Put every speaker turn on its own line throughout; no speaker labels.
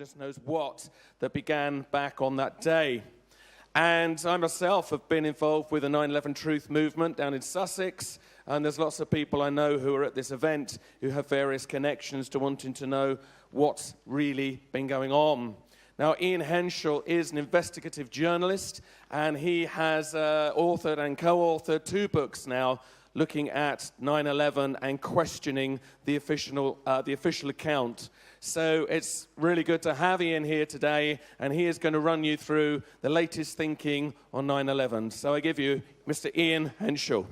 goodness knows what that began back on that day. And I myself have been involved with the 9/11 Truth movement down in Sussex, and there's lots of people I know who are at this event who have various connections to wanting to know what's really been going on. Now, Ian Henshall is an investigative journalist, and he has authored and co-authored 2 books now looking at 9/11 and questioning the official account. So it's really good to have Ian here today, and he is going to run you through the latest thinking on 9/11. So I give you Mr. Ian Henshall.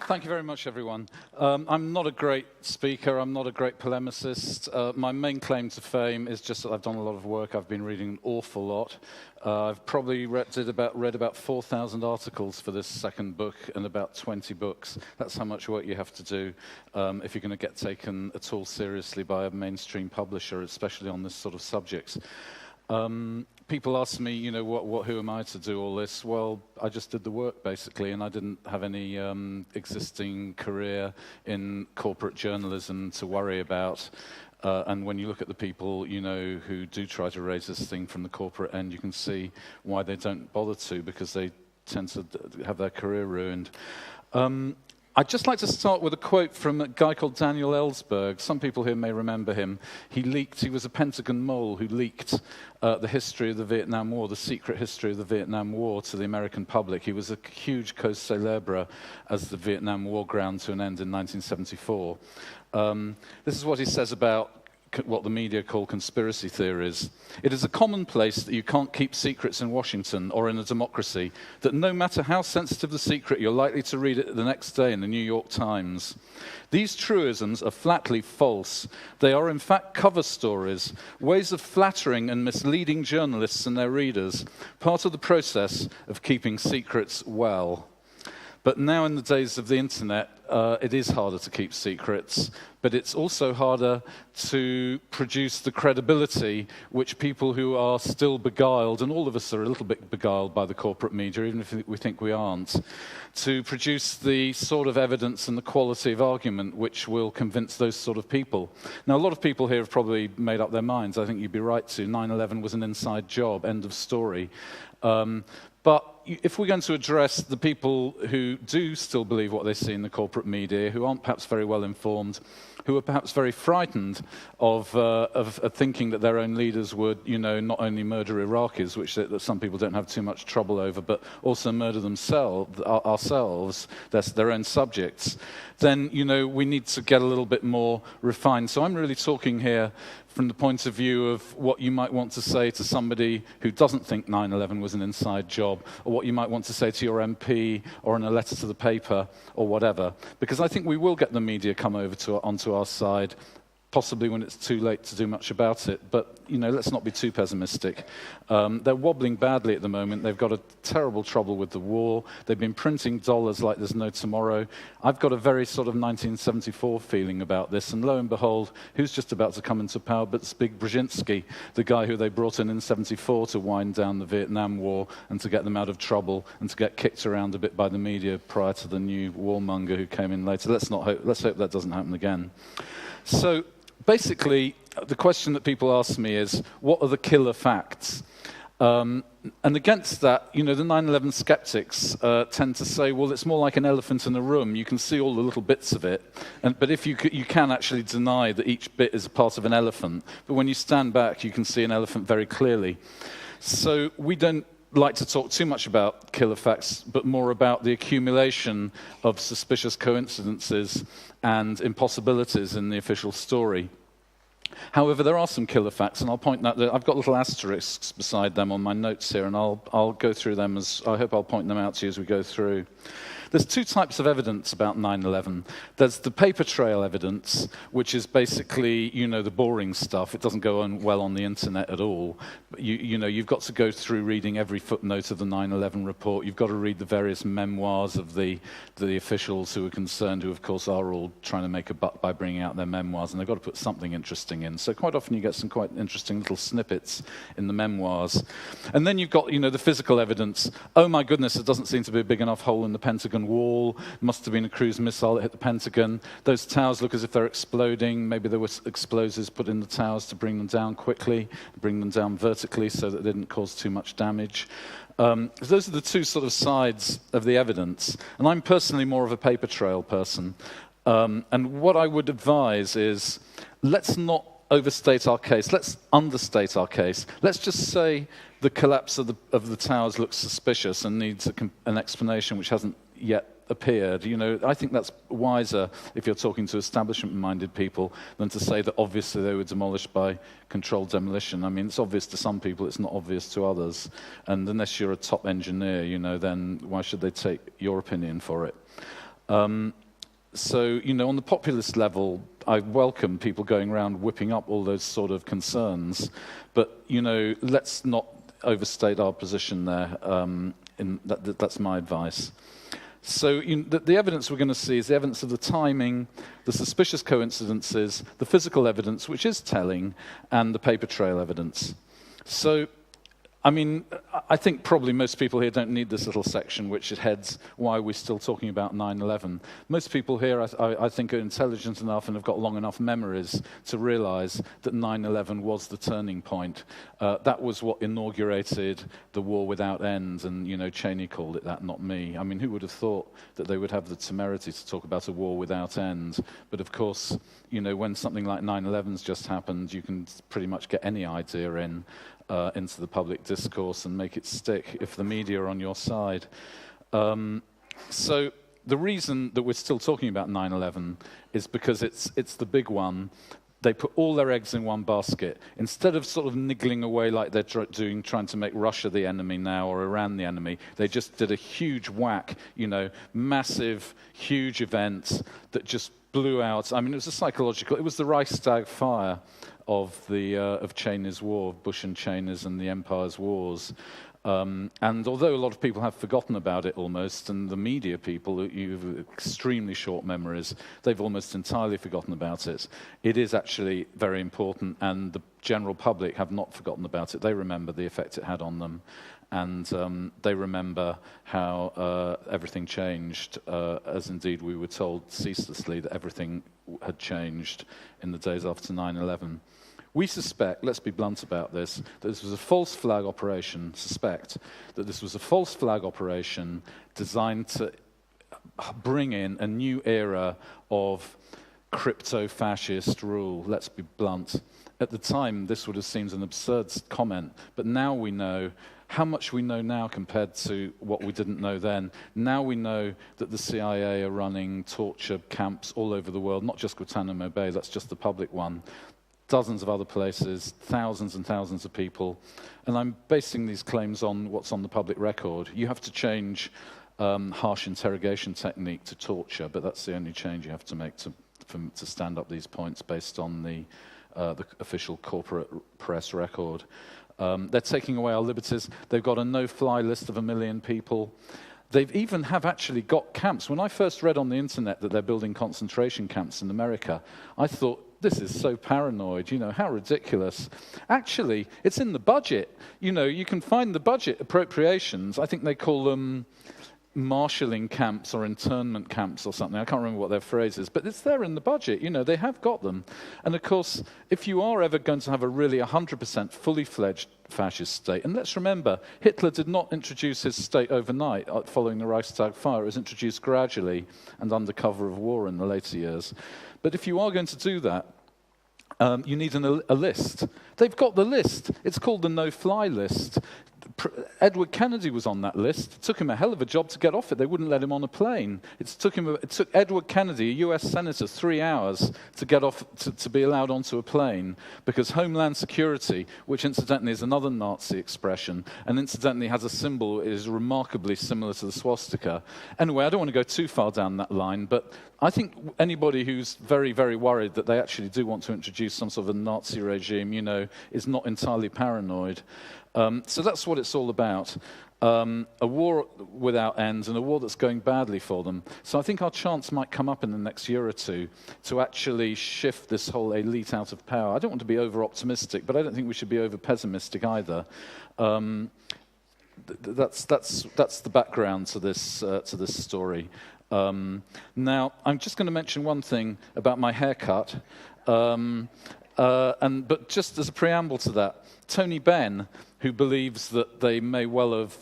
Thank you very much, everyone. I'm not a great speaker. I'm not a great polemicist. My main claim to fame is just that I've done a lot of work. I've been reading an awful lot. I've probably read about 4,000 articles for this second book and about 20 books. That's how much work you have to do if you're going to get taken at all seriously by a mainstream publisher, especially on this sort of subjects. People ask me, you know, who am I to do all this? Well, I just did the work, basically, and I didn't have any existing career in corporate journalism to worry about. And when you look at the people, you know, who do try to raise this thing from the corporate end, you can see why they don't bother to, because they tend to have their career ruined. I'd just like to start with a quote from a guy called Daniel Ellsberg. Some people here may remember him. He was a Pentagon mole who leaked the history of the Vietnam War, the secret history of the Vietnam War, to the American public. He was a huge cause célèbre as the Vietnam War ground to an end in 1974. This is what he says about what the media call conspiracy theories. It is a commonplace that you can't keep secrets in Washington or in a democracy, that no matter how sensitive the secret, you're likely to read it the next day in the New York Times. These truisms are flatly false. They are in fact cover stories, ways of flattering and misleading journalists and their readers, part of the process of keeping secrets well. But now in the days of the internet, it is harder to keep secrets, but it's also harder to produce the credibility which people who are still beguiled, and all of us are a little bit beguiled by the corporate media, even if we think we aren't, to produce the sort of evidence and the quality of argument which will convince those sort of people. Now, a lot of people here have probably made up their minds. I think you'd be right to. 9/11 was an inside job, end of story. But if we're going to address the people who do still believe what they see in the corporate media, who aren't perhaps very well informed, who are perhaps very frightened of thinking that their own leaders would, you know, not only murder Iraqis, which that some people don't have too much trouble over, but also murder ourselves, their own subjects, then, you know, we need to get a little bit more refined. So I'm really talking here from the point of view of what you might want to say to somebody who doesn't think 9/11 was an inside job, or what you might want to say to your MP, or in a letter to the paper, or whatever. Because I think we will get the media come over onto our side, possibly when it's too late to do much about it. But, you know, let's not be too pessimistic. They're wobbling badly at the moment. They've got a terrible trouble with the war. They've been printing dollars like there's no tomorrow. I've got a very sort of 1974 feeling about this. And lo and behold, who's just about to come into power but Zbig Brzezinski, the guy who they brought in 74 to wind down the Vietnam War and to get them out of trouble and to get kicked around a bit by the media prior to the new warmonger who came in later. Let's hope that doesn't happen again. So basically, the question that people ask me is, what are the killer facts? And against that, you know, the 9/11 skeptics tend to say, well, it's more like an elephant in a room. You can see all the little bits of it, but if you can actually deny that each bit is a part of an elephant. But when you stand back, you can see an elephant very clearly. So we don't like to talk too much about killer facts, but more about the accumulation of suspicious coincidences and impossibilities in the official story. However, there are some killer facts, and I'll point out that I've got little asterisks beside them on my notes here, and I'll go through them I hope I'll point them out to you as we go through. There's 2 types of evidence about 9/11. There's the paper trail evidence, which is basically, you know, the boring stuff. It doesn't go on well on the internet at all. But you know, you've got to go through reading every footnote of the 9/11 report. You've got to read the various memoirs of the officials who are concerned, who of course are all trying to make a buck by bringing out their memoirs, and they've got to put something interesting in. So quite often you get some quite interesting little snippets in the memoirs. And then you've got, you know, the physical evidence. Oh my goodness, there doesn't seem to be a big enough hole in the Pentagon Pentagon wall. Must have been a cruise missile that hit the Pentagon. Those towers look as if they're exploding. Maybe there were explosives put in the towers to bring them down quickly, bring them down vertically so that they didn't cause too much damage. Those are the two sort of sides of the evidence. And I'm personally more of a paper trail person. And what I would advise is, let's not overstate our case. Let's understate our case. Let's just say the collapse of the towers looks suspicious and needs an explanation which hasn't yet appeared. You know, I think that's wiser if you're talking to establishment-minded people than to say that obviously they were demolished by controlled demolition. I mean, it's obvious to some people, it's not obvious to others. And unless you're a top engineer, you know, then why should they take your opinion for it? So, you know, on the populist level, I welcome people going around whipping up all those sort of concerns. But, you know, let's not overstate our position there. That's my advice. So the evidence we're going to see is the evidence of the timing, the suspicious coincidences, the physical evidence, which is telling, and the paper trail evidence. So, I mean, I think probably most people here don't need this little section which heads why we're still talking about 9/11. Most people here, I think, are intelligent enough and have got long enough memories to realize that 9/11 was the turning point. That was what inaugurated the war without end, and, you know, Cheney called it that, not me. I mean, who would have thought that they would have the temerity to talk about a war without end? But of course, you know, when something like 9/11's just happened, you can pretty much get any idea into the public discourse and make it stick if the media are on your side. So the reason that we're still talking about 9/11 is because it's the big one. They put all their eggs in one basket. Instead of sort of niggling away like they're trying to make Russia the enemy now or Iran the enemy, they just did a huge whack, you know, massive, huge event that just blew out. I mean, it was it was the Reichstag fire of Cheney's war, Bush and Cheney's and the Empire's wars. And although a lot of people have forgotten about it almost, and the media people, you've extremely short memories, they've almost entirely forgotten about it. It is actually very important, and the general public have not forgotten about it. They remember the effect it had on them, and they remember how everything changed, as indeed we were told ceaselessly that everything had changed in the days after 9/11. We suspect, let's be blunt about this, that this was a false flag operation, designed to bring in a new era of crypto-fascist rule. Let's be blunt. At the time, this would have seemed an absurd comment, but now we know how much we know now compared to what we didn't know then. Now we know that the CIA are running torture camps all over the world, not just Guantanamo Bay, that's just the public one. Dozens of other places, thousands and thousands of people. And I'm basing these claims on what's on the public record. You have to change harsh interrogation technique to torture, but that's the only change you have to make to stand up these points based on the official corporate press record. They're taking away our liberties. They've got a no-fly list of 1 million people. They've even actually got camps. When I first read on the internet that they're building concentration camps in America, I thought, this is so paranoid, you know, how ridiculous. Actually, it's in the budget. You know, you can find the budget appropriations. I think they call them marshalling camps or internment camps or something. I can't remember what their phrase is, but it's there in the budget. You know, they have got them. And of course, if you are ever going to have a really 100% fully fledged fascist state, and let's remember, Hitler did not introduce his state overnight following the Reichstag fire. It was introduced gradually and under cover of war in the later years. But if you are going to do that, you need a list. They've got the list. It's called the no-fly list. Edward Kennedy was on that list. It took him a hell of a job to get off it. They wouldn't let him on a plane. It took Edward Kennedy, a US senator, 3 hours to get off, to be allowed onto a plane, because Homeland Security, which incidentally is another Nazi expression, and incidentally has a symbol that is remarkably similar to the swastika. Anyway, I don't want to go too far down that line, but I think anybody who's very, very worried that they actually do want to introduce some sort of a Nazi regime, you know, is not entirely paranoid. So that's what it's all about. A war without end and a war that's going badly for them. So I think our chance might come up in the next year or two to actually shift this whole elite out of power. I don't want to be over-optimistic, but I don't think we should be over-pessimistic either. that's the background to this story. Now, I'm just going to mention one thing about my haircut, but just as a preamble to that, Tony Benn, who believes that they may well have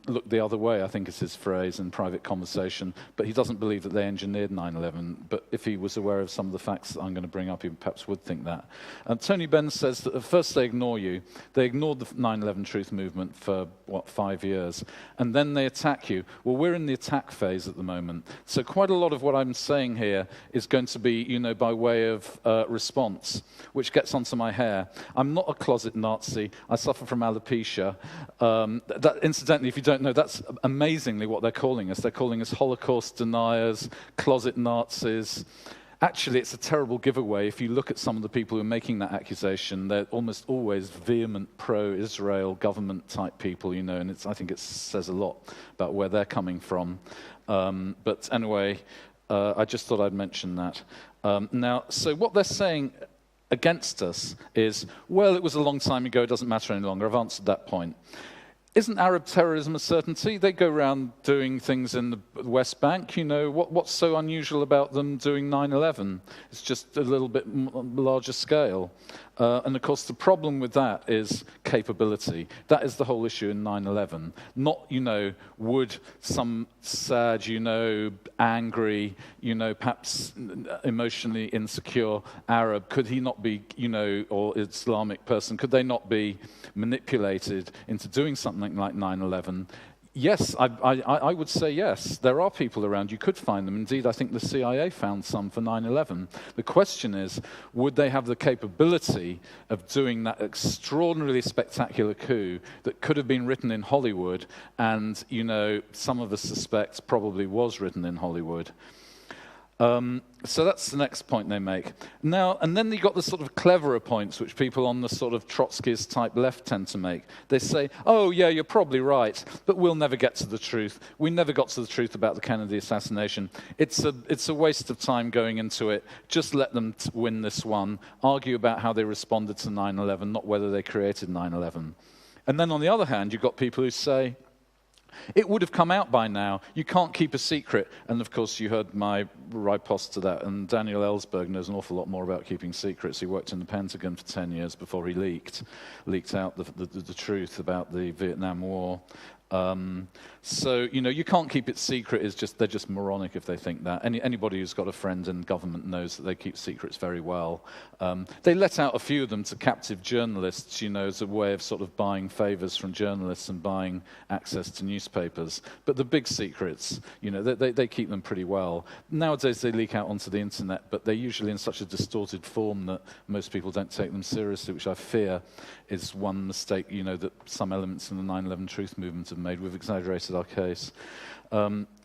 looked the other way, I think is his phrase in private conversation, but he doesn't believe that they engineered 9/11. But if he was aware of some of the facts that I'm going to bring up, he perhaps would think that. And Tony Benn says that at first they ignore you. They ignored the 9/11 truth movement for, 5 years, and then they attack you. Well, we're in the attack phase at the moment. So quite a lot of what I'm saying here is going to be, by way of response, which gets onto my hair. I'm not a closet Nazi. I suffer from alopecia. Incidentally, if you don't know, that's amazingly what they're calling us. They're calling us Holocaust deniers, closet Nazis. Actually, it's a terrible giveaway. If you look at some of the people who are making that accusation, they're almost always vehement pro-Israel government-type people, and I think it says a lot about where they're coming from. But anyway, I just thought I'd mention that. Now, so what they're saying against us is, well, it was a long time ago, it doesn't matter any longer. I've answered that point. Isn't Arab terrorism a certainty? They go around doing things in the West Bank. What's so unusual about them doing 9/11? It's just a little bit larger scale. And of course, the problem with that is capability. That is the whole issue in 9/11. Not, would some sad, angry, perhaps emotionally insecure Arab, could he not be, or Islamic person, could they not be manipulated into doing something like 9/11? Yes, I would say yes. There are people around. You could find them. Indeed, I think the CIA found some for 9/11. The question is, would they have the capability of doing that extraordinarily spectacular coup that could have been written in Hollywood and, some of us suspect probably was written in Hollywood? So that's the next point they make. Now, and then you got the sort of cleverer points, which people on the sort of Trotskyist type left tend to make. They say, oh, yeah, you're probably right, but we'll never get to the truth. We never got to the truth about the Kennedy assassination. It's a waste of time going into it. Just let them win this one. Argue about how they responded to 9/11, not whether they created 9/11. And then on the other hand, you've got people who say, it would have come out by now. You can't keep a secret. And of course, you heard my riposte to that. And Daniel Ellsberg knows an awful lot more about keeping secrets. He worked in the Pentagon for 10 years before he leaked out the truth about the Vietnam War. So, you can't keep it secret. They're just moronic if they think that. Anybody who's got a friend in government knows that they keep secrets very well. They let out a few of them to captive journalists, as a way of sort of buying favors from journalists and buying access to newspapers. But the big secrets, they keep them pretty well. Nowadays they leak out onto the internet, but they're usually in such a distorted form that most people don't take them seriously, which I fear is one mistake, that some elements in the 9/11 truth movement have made. We've exaggerated our case.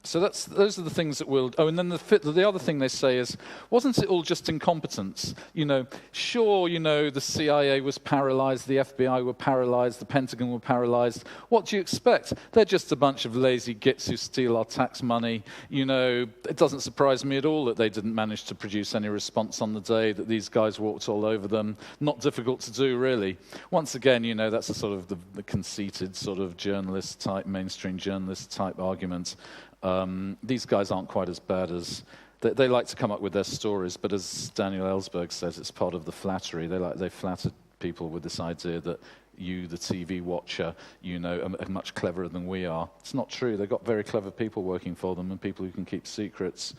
So those are the things that we'll... Oh, and then the other thing they say is, wasn't it all just incompetence? Sure, the CIA was paralyzed, the FBI were paralyzed, the Pentagon were paralyzed. What do you expect? They're just a bunch of lazy gits who steal our tax money. It doesn't surprise me at all that they didn't manage to produce any response on the day, that these guys walked all over them. Not difficult to do, really. Once again, that's a sort of the conceited sort of journalist-type, mainstream journalist-type argument. These guys aren't quite as bad as... They like to come up with their stories, but as Daniel Ellsberg says, it's part of the flattery. They flatter people with this idea that you, the TV watcher, are much cleverer than we are. It's not true. They've got very clever people working for them and people who can keep secrets.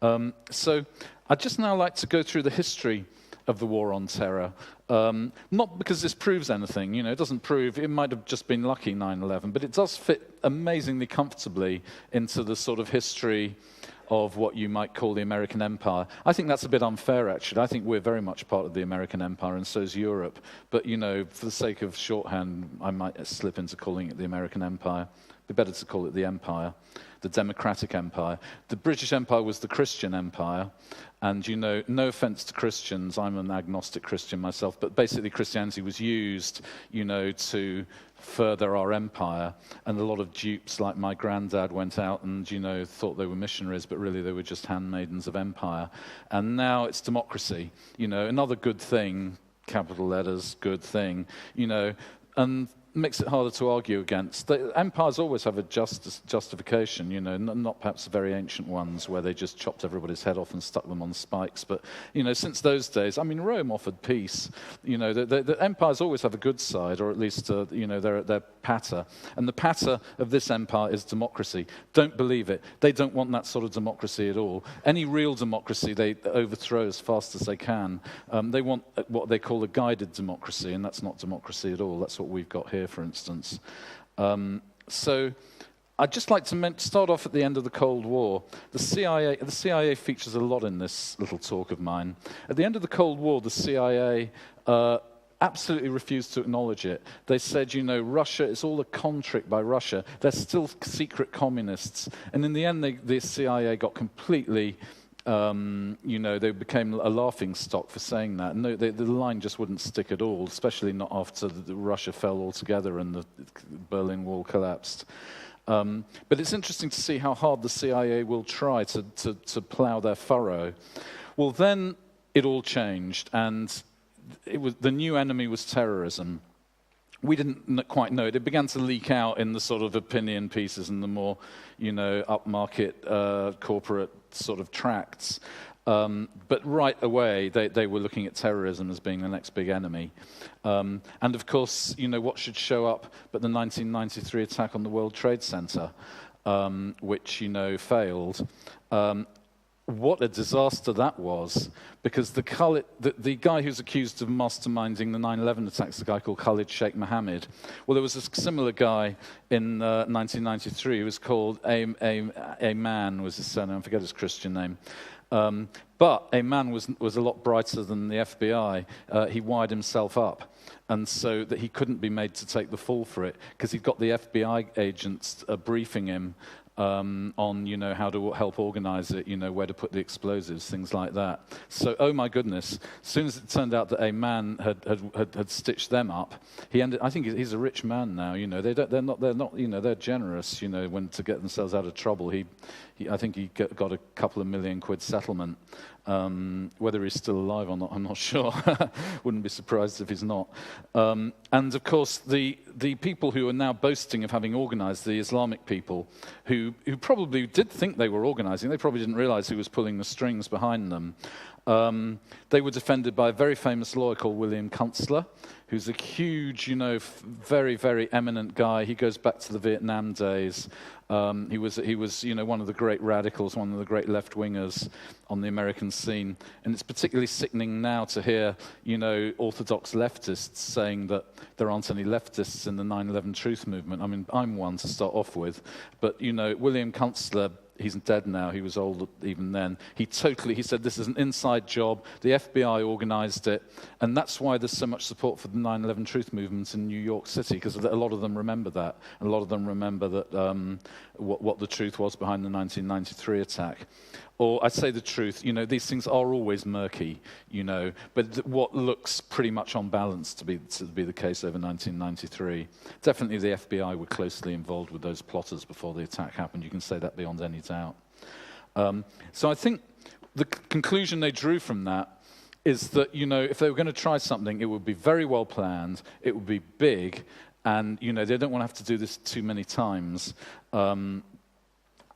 So I'd just now like to go through the history of the war on terror. Not because this proves anything, it doesn't prove, it might have just been lucky 9/11, but it does fit amazingly comfortably into the sort of history of what you might call the American empire. I think that's a bit unfair, actually. I think we're very much part of the American empire, and so is Europe. But, for the sake of shorthand, I might slip into calling it the American empire. It'd be better to call it the empire, the democratic empire. The British Empire was the Christian empire. And, no offense to Christians, I'm an agnostic Christian myself, but basically Christianity was used, to further our empire. And a lot of dupes like my granddad went out and, thought they were missionaries, but really they were just handmaidens of empire. And now it's democracy, another good thing, capital letters, good thing, and makes it harder to argue against. Empires always have a justification, you know, not perhaps the very ancient ones where they just chopped everybody's head off and stuck them on spikes. But, you know, since those days, I mean, Rome offered peace. You know, the empires always have a good side, or at least, you know, their patter. And the patter of this empire is democracy. Don't believe it. They don't want that sort of democracy at all. Any real democracy they overthrow as fast as they can. They want what they call a guided democracy, and that's not democracy at all. That's what we've got here, for instance. So I'd just like to start off at the end of the Cold War. The CIA features a lot in this little talk of mine. At the end of the Cold War, the CIA absolutely refused to acknowledge it. They said, you know, Russia, it's all a con trick by Russia. They're still secret communists. And in the end, the CIA got completely... you know, they became a laughing stock for saying that. No, the line just wouldn't stick at all, especially not after Russia fell altogether and the Berlin Wall collapsed. But it's interesting to see how hard the CIA will try to plow their furrow. Well, then it all changed, and the new enemy was terrorism. We didn't quite know it. It began to leak out in the sort of opinion pieces and the more, you know, upmarket corporate sort of tracts. But right away, they were looking at terrorism as being the next big enemy. And of course, you know, what should show up but the 1993 attack on the World Trade Center, which, you know, failed. What a disaster that was, because the guy who's accused of masterminding the 9/11 attacks, the guy called Khalid Sheikh Mohammed. Well, there was a similar guy in 1993 who was called Ayman, was his surname, I forget his Christian name. But Ayman was a lot brighter than the FBI. He wired himself up, and so that he couldn't be made to take the fall for it, because he'd got the FBI agents briefing him on, you know, how to help organize it, you know, where to put the explosives, things like that. So, oh my goodness, as soon as it turned out that a man had stitched them up, I think he's a rich man now, you know, they're not, you know, they're generous, you know, when to get themselves out of trouble. I think he got a couple of £1 million settlement. Whether he's still alive or not, I'm not sure. Wouldn't be surprised if he's not. And of course, the people who are now boasting of having organized, the Islamic people, who probably did think they were organizing, they probably didn't realize who was pulling the strings behind them. They were defended by a very famous lawyer called William Kunstler, who's a huge, you know, very, very eminent guy. He goes back to the Vietnam days. He was, you know, one of the great radicals, one of the great left-wingers on the American scene. And it's particularly sickening now to hear, you know, orthodox leftists saying that there aren't any leftists in the 9/11 truth movement. I mean, I'm one to start off with. But, you know, William Kunstler, he's dead now, he was old even then. He said this is an inside job, the FBI organized it, and that's why there's so much support for the 9/11 truth movement in New York City, because a lot of them remember that, and a lot of them remember that what the truth was behind the 1993 attack. Or I'd say the truth, you know, these things are always murky, you know, but what looks pretty much on balance to be the case over 1993. Definitely the FBI were closely involved with those plotters before the attack happened. You can say that beyond any doubt. So I think the conclusion they drew from that is that, you know, if they were going to try something, it would be very well planned, it would be big, and, you know, they don't want to have to do this too many times.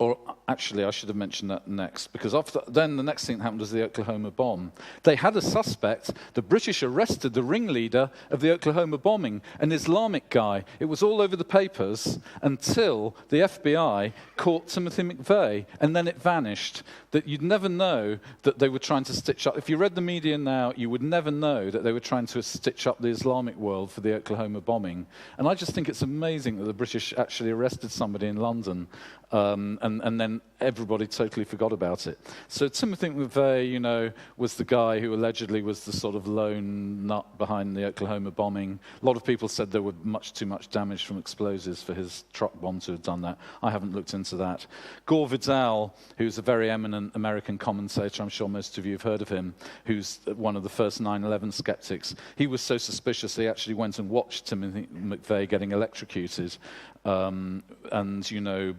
Or actually, I should have mentioned that next, because then the next thing that happened was the Oklahoma bomb. They had a suspect. The British arrested the ringleader of the Oklahoma bombing, an Islamic guy. It was all over the papers until the FBI caught Timothy McVeigh, and then it vanished. That you'd never know that they were trying to stitch up. If you read the media now, you would never know that they were trying to stitch up the Islamic world for the Oklahoma bombing. And I just think it's amazing that the British actually arrested somebody in London, and then everybody totally forgot about it. So Timothy McVeigh, you know, was the guy who allegedly was the sort of lone nut behind the Oklahoma bombing. A lot of people said there were much too much damage from explosives for his truck bomb to have done that. I haven't looked into that. Gore Vidal, who's a very eminent American commentator, I'm sure most of you have heard of him, who's one of the first 9/11 skeptics. He was so suspicious he actually went and watched Timothy McVeigh getting electrocuted. And, you know,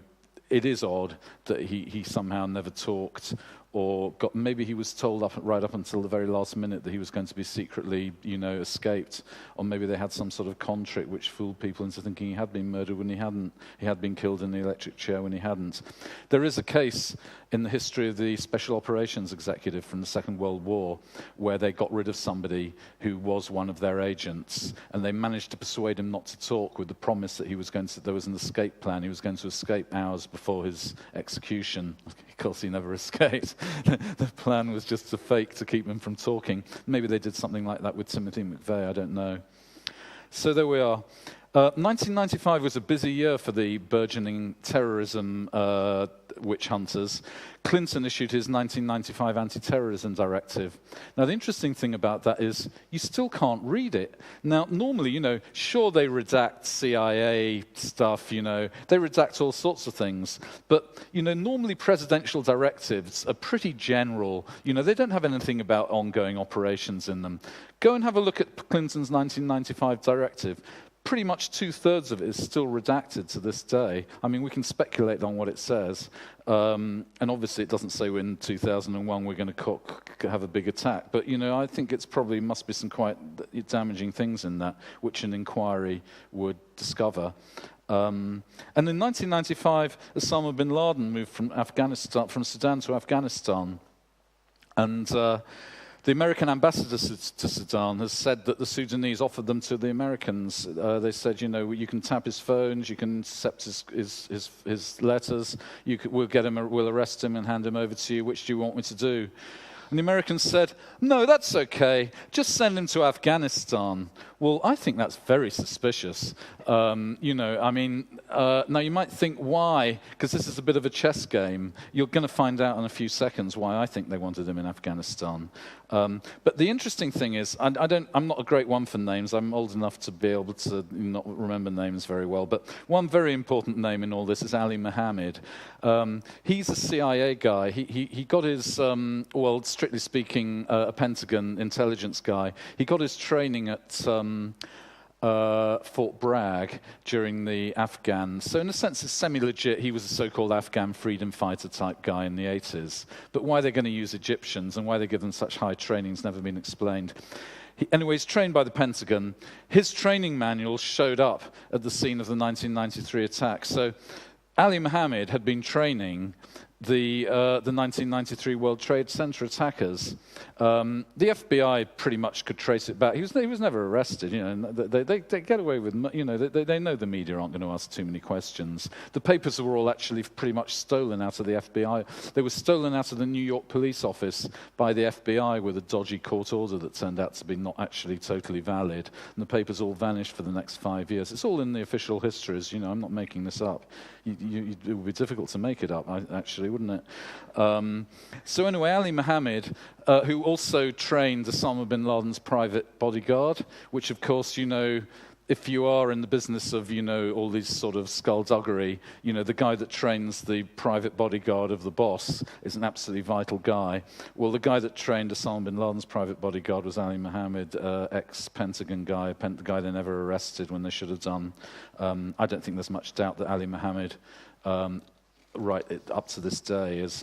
it is odd that he somehow never talked or maybe he was told right up until the very last minute that he was going to be secretly, escaped, or maybe they had some sort of con trick which fooled people into thinking he had been murdered when he hadn't. He had been killed in the electric chair when he hadn't. There is a case in the history of the Special Operations Executive from the Second World War where they got rid of somebody who was one of their agents, and they managed to persuade him not to talk with the promise that there was an escape plan. He was going to escape hours before his execution. Of course, he never escaped. The plan was just a fake to keep him from talking. Maybe they did something like that with Timothy McVeigh, I don't know. So there we are. 1995 was a busy year for the burgeoning terrorism witch hunters. Clinton issued his 1995 anti-terrorism directive. Now, the interesting thing about that is you still can't read it. Now, normally, sure, they redact CIA stuff, they redact all sorts of things. But, normally presidential directives are pretty general. They don't have anything about ongoing operations in them. Go and have a look at Clinton's 1995 directive. Pretty much 2/3 of it is still redacted to this day. I mean, we can speculate on what it says. And obviously it doesn't say in 2001 we're going to have a big attack. But, I think it's probably must be some quite damaging things in that, which an inquiry would discover. And in 1995, Osama bin Laden moved from Sudan to Afghanistan. And the American ambassador to Sudan has said that the Sudanese offered them to the Americans. They said, you can tap his phones, you can intercept his letters, we'll arrest him and hand him over to you. Which do you want me to do? And the Americans said, no, that's okay. Just send him to Afghanistan. Well, I think that's very suspicious. Now you might think why, because this is a bit of a chess game. You're going to find out in a few seconds why I think they wanted him in Afghanistan. But the interesting thing is, I'm not a great one for names. I'm old enough to be able to not remember names very well. But one very important name in all this is Ali Mohammed. He's a CIA guy. He got his, strictly speaking, a Pentagon intelligence guy. He got his training at Fort Bragg during the Afghans. So in a sense, it's semi-legit. He was a so-called Afghan freedom fighter type guy in the 80s. But why they're going to use Egyptians and why they give them such high training has never been explained. Anyway, he's trained by the Pentagon. His training manual showed up at the scene of the 1993 attack. So Ali Mohammed had been training the 1993 World Trade Center attackers. The FBI pretty much could trace it back. He was never arrested. They get away with. They know the media aren't going to ask too many questions. The papers were all actually pretty much stolen out of the FBI. They were stolen out of the New York police office by the FBI with a dodgy court order that turned out to be not actually totally valid. And the papers all vanished for the next 5 years. It's all in the official histories. I'm not making this up. It would be difficult to make it up, actually, wouldn't it? So anyway, Ali Mohammed, who also trained Osama bin Laden's private bodyguard, which, of course, if you are in the business of, all these sort of skullduggery, the guy that trains the private bodyguard of the boss is an absolutely vital guy. Well, the guy that trained Osama bin Laden's private bodyguard was Ali Mohammed, ex-Pentagon guy, the guy they never arrested when they should have done. I don't think there's much doubt that Ali Mohammed, right up to this day, is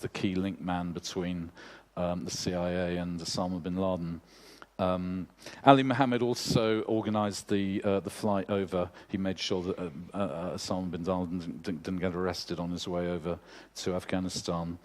the key link man between the CIA and Osama bin Laden. Ali Mohammed also organized the flight over. He made sure that Osama bin Laden didn't get arrested on his way over to Afghanistan.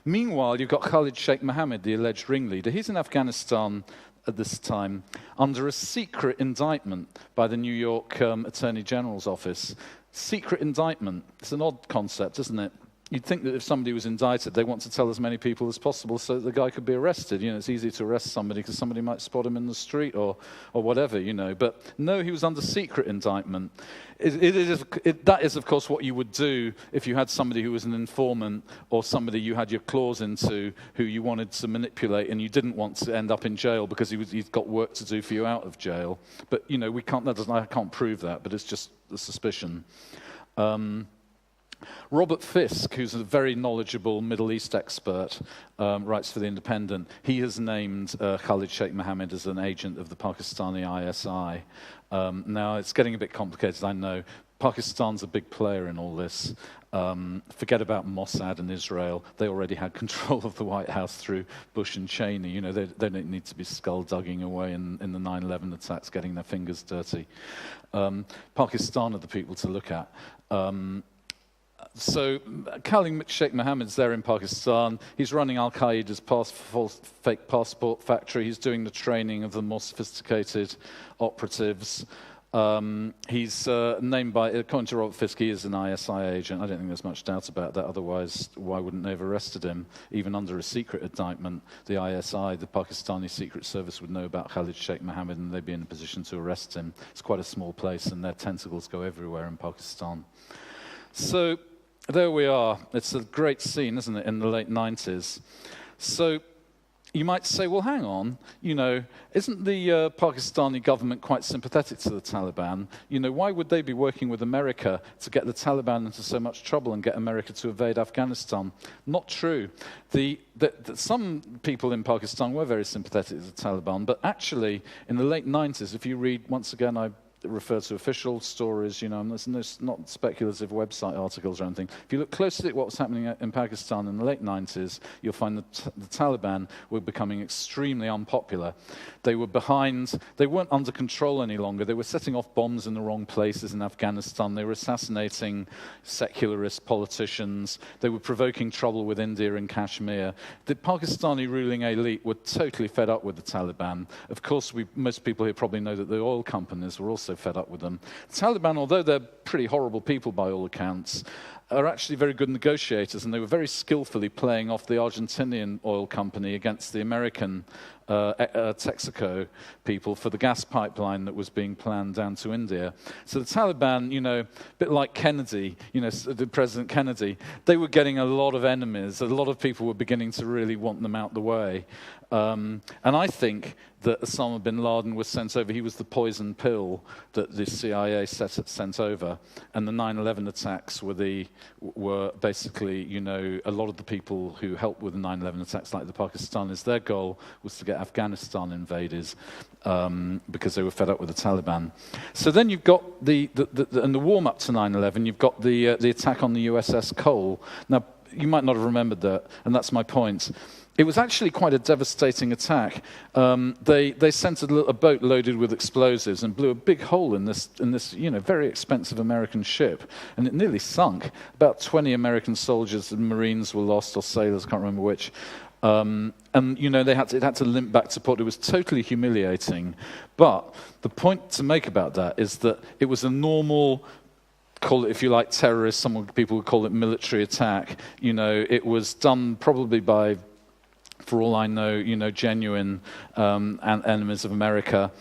Meanwhile, you've got Khalid Sheikh Mohammed, the alleged ringleader. He's in Afghanistan at this time under a secret indictment by the New York Attorney General's office. Secret indictment. It's an odd concept, isn't it? You'd think that if somebody was indicted, they want to tell as many people as possible so that the guy could be arrested. It's easy to arrest somebody because somebody might spot him in the street or whatever, But no, he was under secret indictment. That is, of course, what you would do if you had somebody who was an informant or somebody you had your claws into who you wanted to manipulate and you didn't want to end up in jail because he's got work to do for you out of jail. But, I can't prove that, but it's just a suspicion. Robert Fisk, who's a very knowledgeable Middle East expert, writes for The Independent. He has named Khalid Sheikh Mohammed as an agent of the Pakistani ISI. Now, it's getting a bit complicated, I know, Pakistan's a big player in all this. Forget about Mossad and Israel. They already had control of the White House through Bush and Cheney. You know, they don't need to be skulldugging away in the 9/11 attacks, getting their fingers dirty. Pakistan are the people to look at. So Khalid Sheikh Mohammed's there in Pakistan. He's running Al-Qaeda's fake passport factory. He's doing the training of the more sophisticated operatives. He's named by, according to Robert Fisk, he is an ISI agent. I don't think there's much doubt about that. Otherwise, why wouldn't they have arrested him? Even under a secret indictment, the ISI, the Pakistani Secret Service, would know about Khalid Sheikh Mohammed and they'd be in a position to arrest him. It's quite a small place and their tentacles go everywhere in Pakistan. So there we are. It's a great scene, isn't it, in the late 90s. So you might say, well, hang on, you know, isn't the Pakistani government quite sympathetic to the Taliban? You know, why would they be working with America to get the Taliban into so much trouble and get America to invade Afghanistan? Not true. Some people in Pakistan were very sympathetic to the Taliban, but actually, in the late 90s, if you read, once again, I refer to official stories, you know, and there's not speculative website articles or anything. If you look closely at what was happening in Pakistan in the late 90s, you'll find that the Taliban were becoming extremely unpopular. They were behind, they weren't under control any longer. They were setting off bombs in the wrong places in Afghanistan. They were assassinating secularist politicians. They were provoking trouble with India and Kashmir. The Pakistani ruling elite were totally fed up with the Taliban. Of course, most people here probably know that the oil companies were also fed up with them. The Taliban, although they're pretty horrible people by all accounts, are actually very good negotiators, and they were very skillfully playing off the Argentinian oil company against the American Texaco people for the gas pipeline that was being planned down to India. So the Taliban, you know, a bit like Kennedy, you know, the President Kennedy, they were getting a lot of enemies. A lot of people were beginning to really want them out the way. And I think that Osama bin Laden was sent over. He was the poison pill that the CIA sent over. And the 9/11 attacks were basically, you know, a lot of the people who helped with the 9/11 attacks, like the Pakistanis, their goal was to get Afghanistan invaded because they were fed up with the Taliban. So then you've got in the warm-up to 9/11, you've got the attack on the USS Cole. Now, you might not have remembered that, and that's my point. It was actually quite a devastating attack. They sent a boat loaded with explosives and blew a big hole in this you know, very expensive American ship, and it nearly sunk. About 20 American soldiers and Marines were lost, or sailors, can't remember which. And you know, it had to limp back to port. It was totally humiliating. But the point to make about that is that it was a normal, call it, if you like, terrorist. People would call it military attack. You know, it was done probably by, for all I know, you know, genuine enemies of America.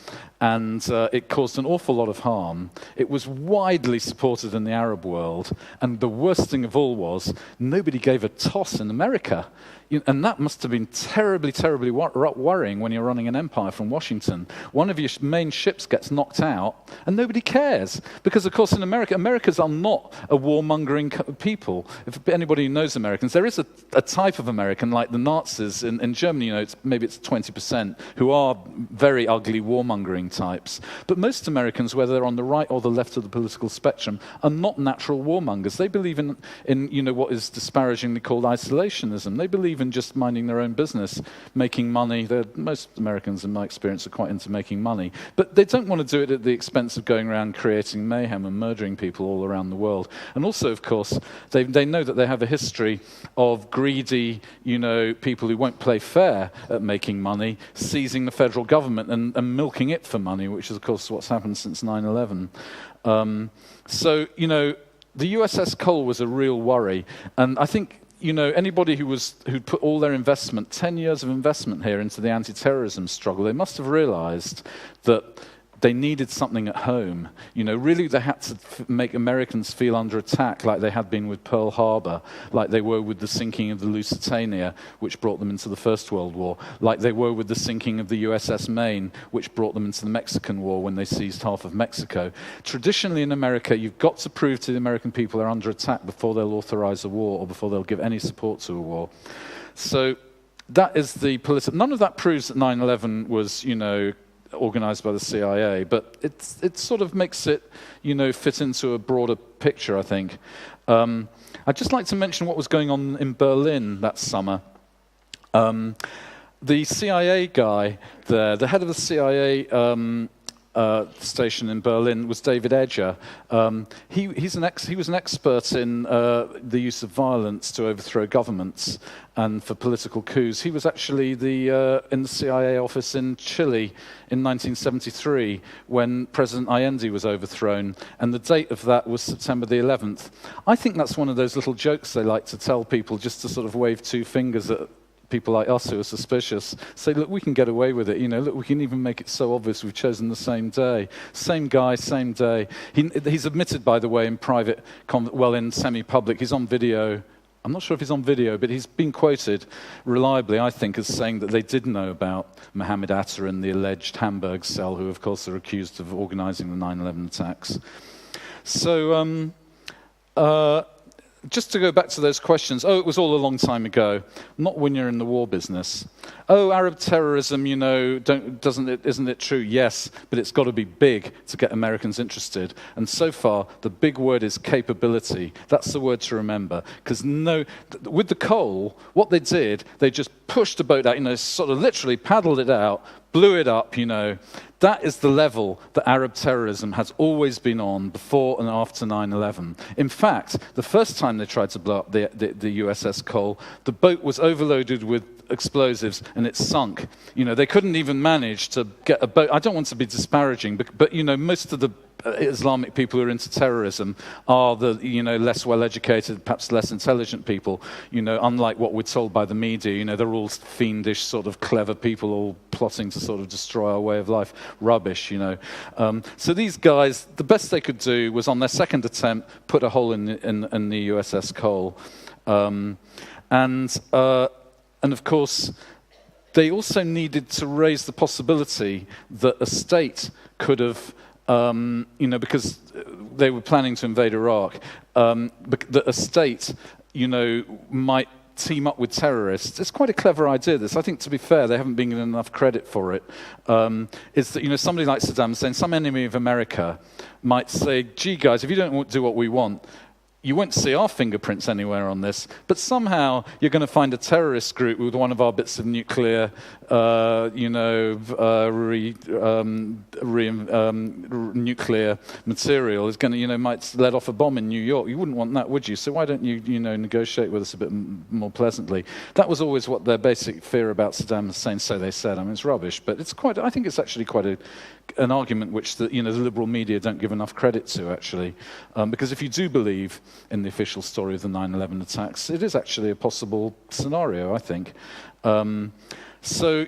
And it caused an awful lot of harm. It was widely supported in the Arab world. And the worst thing of all was, nobody gave a toss in America. And that must have been terribly, terribly worrying when you're running an empire from Washington. One of your main ships gets knocked out, and nobody cares. Because, of course, in America, Americans are not a warmongering people. If anybody who knows Americans, there is a type of American, like the Nazis in Germany, you know, maybe it's 20%, who are very ugly warmongering types. But most Americans, whether they're on the right or the left of the political spectrum, are not natural warmongers. They believe in you know, what is disparagingly called isolationism. They believe in just minding their own business, making money. Most Americans, in my experience, are quite into making money. But they don't want to do it at the expense of going around creating mayhem and murdering people all around the world. And also, of course, they know that they have a history of greedy, you know, people who won't play fair at making money, seizing the federal government and milking it for money, which is, of course, what's happened since 9/11. So, you know, the USS Cole was a real worry. And I think, you know, anybody who'd put all their investment, 10 years of investment here into the anti-terrorism struggle, they must have realized that they needed something at home. You know, really they had to make Americans feel under attack like they had been with Pearl Harbor, like they were with the sinking of the Lusitania, which brought them into the First World War, like they were with the sinking of the USS Maine, which brought them into the Mexican War when they seized half of Mexico. Traditionally in America, you've got to prove to the American people they're under attack before they'll authorize a war or before they'll give any support to a war. So that is the political. None of that proves that 9/11 was, you know, organized by the CIA, but it sort of makes it, fit into a broader picture, I think. I'd just like to mention what was going on in Berlin that summer. The CIA guy there, the head of the CIA station in Berlin was David Edger. He was an expert in the use of violence to overthrow governments and for political coups. He was actually in the CIA office in Chile in 1973 when President Allende was overthrown, and the date of that was September the 11th. I think that's one of those little jokes they like to tell people just to sort of wave two fingers at people like us who are suspicious. Say, look, we can get away with it. Look, we can even make it so obvious we've chosen the same day. Same guy, same day. He's admitted, by the way, in private, in semi-public. He's on video. I'm not sure if he's on video, but he's been quoted reliably, I think, as saying that they did know about Mohammed Atta and the alleged Hamburg cell, who, of course, are accused of organizing the 9/11 attacks. So, just to go back to those questions, it was all a long time ago. Not when you're in the war business. Arab terrorism, isn't it true? Yes, but it's got to be big to get Americans interested. And so far, the big word is capability. That's the word to remember. Because with the coal, what they did, they just pushed the boat out, sort of literally paddled it out, blew it up, That is the level that Arab terrorism has always been on before and after 9/11. In fact, the first time they tried to blow up the USS Cole, the boat was overloaded with explosives and it sunk. They couldn't even manage to get a boat. I don't want to be disparaging, but most of the Islamic people who are into terrorism are the less well-educated, perhaps less intelligent people. Unlike what we're told by the media, they're all fiendish, sort of clever people, all plotting to sort of destroy our way of life. Rubbish, So these guys, the best they could do was on their second attempt put a hole in the USS Cole, and of course, they also needed to raise the possibility that a state could have, because they were planning to invade Iraq, that a state, might team up with terrorists. It's quite a clever idea, this. I think, to be fair, they haven't been given enough credit for it. Is that, somebody like Saddam Hussein, some enemy of America, might say, gee, guys, if you don't do what we want, you won't see our fingerprints anywhere on this, but somehow you're going to find a terrorist group with one of our bits of nuclear, nuclear material is going to, might let off a bomb in New York. You wouldn't want that, would you? So why don't you, negotiate with us a bit more pleasantly? That was always what their basic fear about Saddam Hussein. So they said. I mean, it's rubbish, but I think it's actually quite an argument which the liberal media don't give enough credit to, actually, because if you do believe in the official story of the 9/11 attacks, it is actually a possible scenario, I think. So,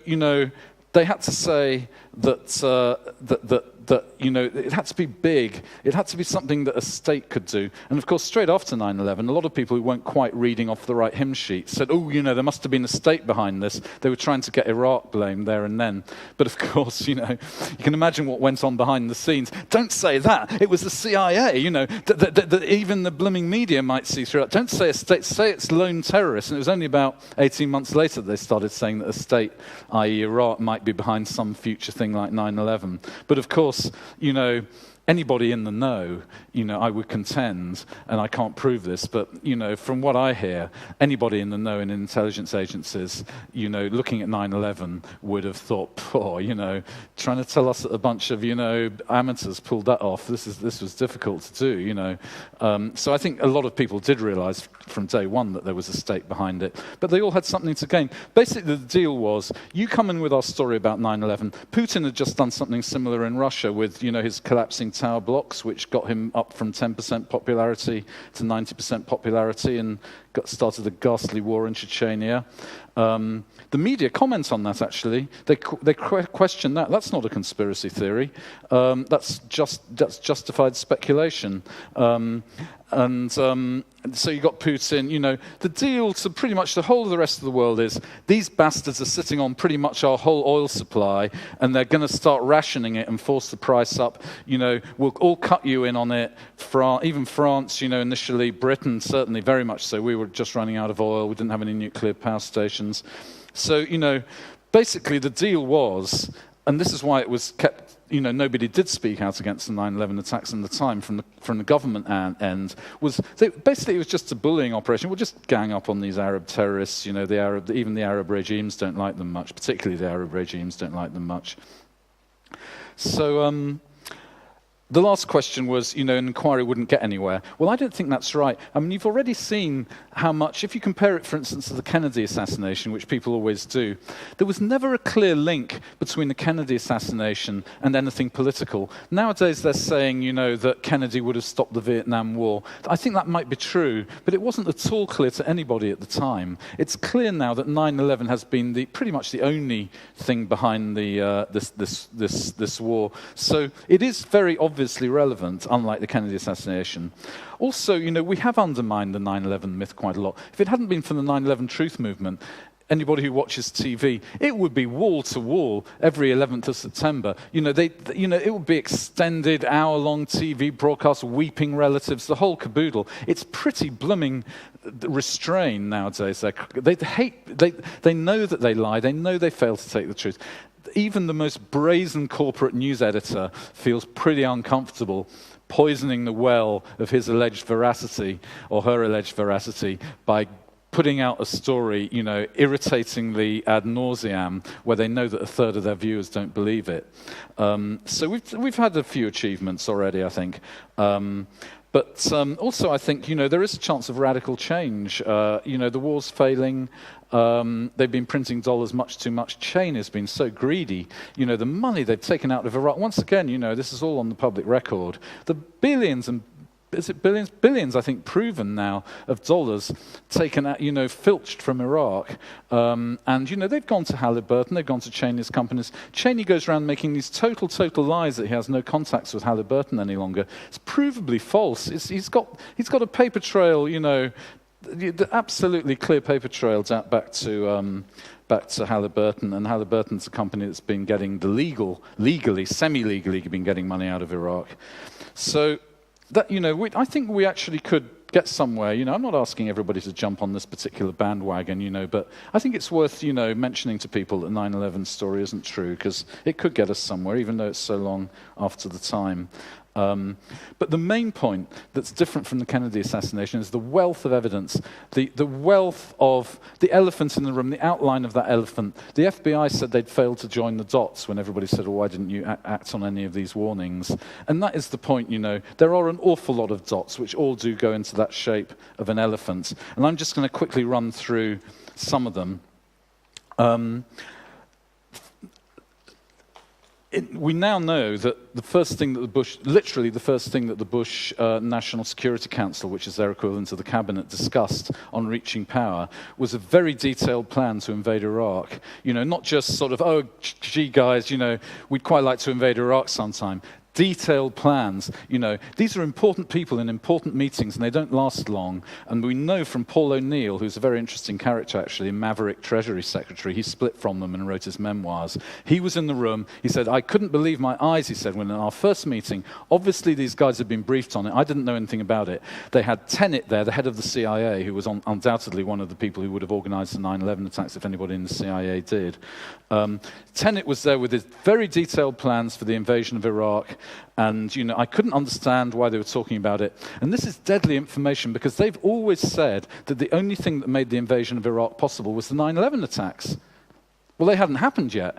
they had to say that it had to be big. It had to be something that a state could do. And of course, straight after 9/11, a lot of people who weren't quite reading off the right hymn sheet said, there must have been a state behind this. They were trying to get Iraq blamed there and then. But of course, you can imagine what went on behind the scenes. Don't say that. It was the CIA, even the blooming media might see through it. Don't say a state, say it's lone terrorists. And it was only about 18 months later that they started saying that a state, i.e. Iraq, might be behind some future thing like 9/11. But of course, anybody in the know, I would contend, and I can't prove this, but, from what I hear, anybody in the know in intelligence agencies, looking at 9/11 would have thought, trying to tell us that a bunch of, amateurs pulled that off, this was difficult to do, So I think a lot of people did realize from day one that there was a state behind it, but they all had something to gain. Basically, the deal was, you come in with our story about 9/11. Putin had just done something similar in Russia with, his collapsing tower blocks, which got him up from 10% popularity to 90% popularity and started a ghastly war in Chechnya. The media comment on that, actually. They question that. That's not a conspiracy theory. That's justified speculation. So you got Putin, the deal to pretty much the whole of the rest of the world is these bastards are sitting on pretty much our whole oil supply and they're going to start rationing it and force the price up. We'll all cut you in on it. Even France, initially, Britain, certainly very much so. We were just running out of oil. We didn't have any nuclear power stations. So, basically the deal was and this is why it was kept, nobody did speak out against the 9/11 attacks in the time from the government end. Basically, it was just a bullying operation. We'll just gang up on these Arab terrorists. Even the Arab regimes don't like them much, particularly the Arab regimes don't like them much. So the last question was, an inquiry wouldn't get anywhere. Well, I don't think that's right. I mean, you've already seen how much, if you compare it, for instance, to the Kennedy assassination, which people always do, there was never a clear link between the Kennedy assassination and anything political. Nowadays, they're saying, that Kennedy would have stopped the Vietnam War. I think that might be true, but it wasn't at all clear to anybody at the time. It's clear now that 9/11 has been pretty much the only thing behind this war. So it is very obviously relevant, unlike the Kennedy assassination. Also, we have undermined the 9/11 myth quite a lot. If it hadn't been for the 9/11 truth movement, anybody who watches TV, it would be wall to wall every 11th of September. It would be extended hour-long TV broadcasts, weeping relatives, the whole caboodle. It's pretty blooming restrained nowadays. They know that they lie. They know they fail to take the truth. Even the most brazen corporate news editor feels pretty uncomfortable poisoning the well of his alleged veracity or her alleged veracity by putting out a story, irritatingly ad nauseam, where they know that a third of their viewers don't believe it. So we've had a few achievements already, I think. But also, I think, there is a chance of radical change. The war's failing. They've been printing dollars much too much. China has been so greedy. The money they've taken out of Iraq. Once again, this is all on the public record. The billions and billions, I think, proven now of dollars taken out, filched from Iraq. And, they've gone to Halliburton, they've gone to Cheney's companies. Cheney goes around making these total lies that he has no contacts with Halliburton any longer. It's provably false. He's got a paper trail, the absolutely clear paper trail back to Halliburton, and Halliburton's a company that's been getting semi-legally been getting money out of Iraq. So that, I think we actually could get somewhere. I'm not asking everybody to jump on this particular bandwagon, but I think it's worth, mentioning to people that the 9/11 story isn't true, because it could get us somewhere, even though it's so long after the time. But the main point that's different from the Kennedy assassination is the wealth of evidence, the wealth of the elephant in the room, the outline of that elephant. The FBI said they'd failed to join the dots when everybody said, well, why didn't you act on any of these warnings? And that is the point, There are an awful lot of dots which all do go into that shape of an elephant. And I'm just going to quickly run through some of them. We now know that the first thing that the Bush National Security Council, which is their equivalent to the cabinet, discussed on reaching power, was a very detailed plan to invade Iraq. Not just sort of, oh, gee, guys, we'd quite like to invade Iraq sometime. Detailed plans. These are important people in important meetings, and they don't last long. And we know from Paul O'Neill, who's a very interesting character, actually, a maverick Treasury Secretary. He split from them and wrote his memoirs. He was in the room. He said, I couldn't believe my eyes, he said, when in our first meeting, obviously these guys had been briefed on it. I didn't know anything about it. They had Tenet there, the head of the CIA, who was undoubtedly one of the people who would have organized the 9/11 attacks if anybody in the CIA did. Tenet was there with his very detailed plans for the invasion of Iraq. And, I couldn't understand why they were talking about it. And this is deadly information, because they've always said that the only thing that made the invasion of Iraq possible was the 9/11 attacks. Well, they hadn't happened yet.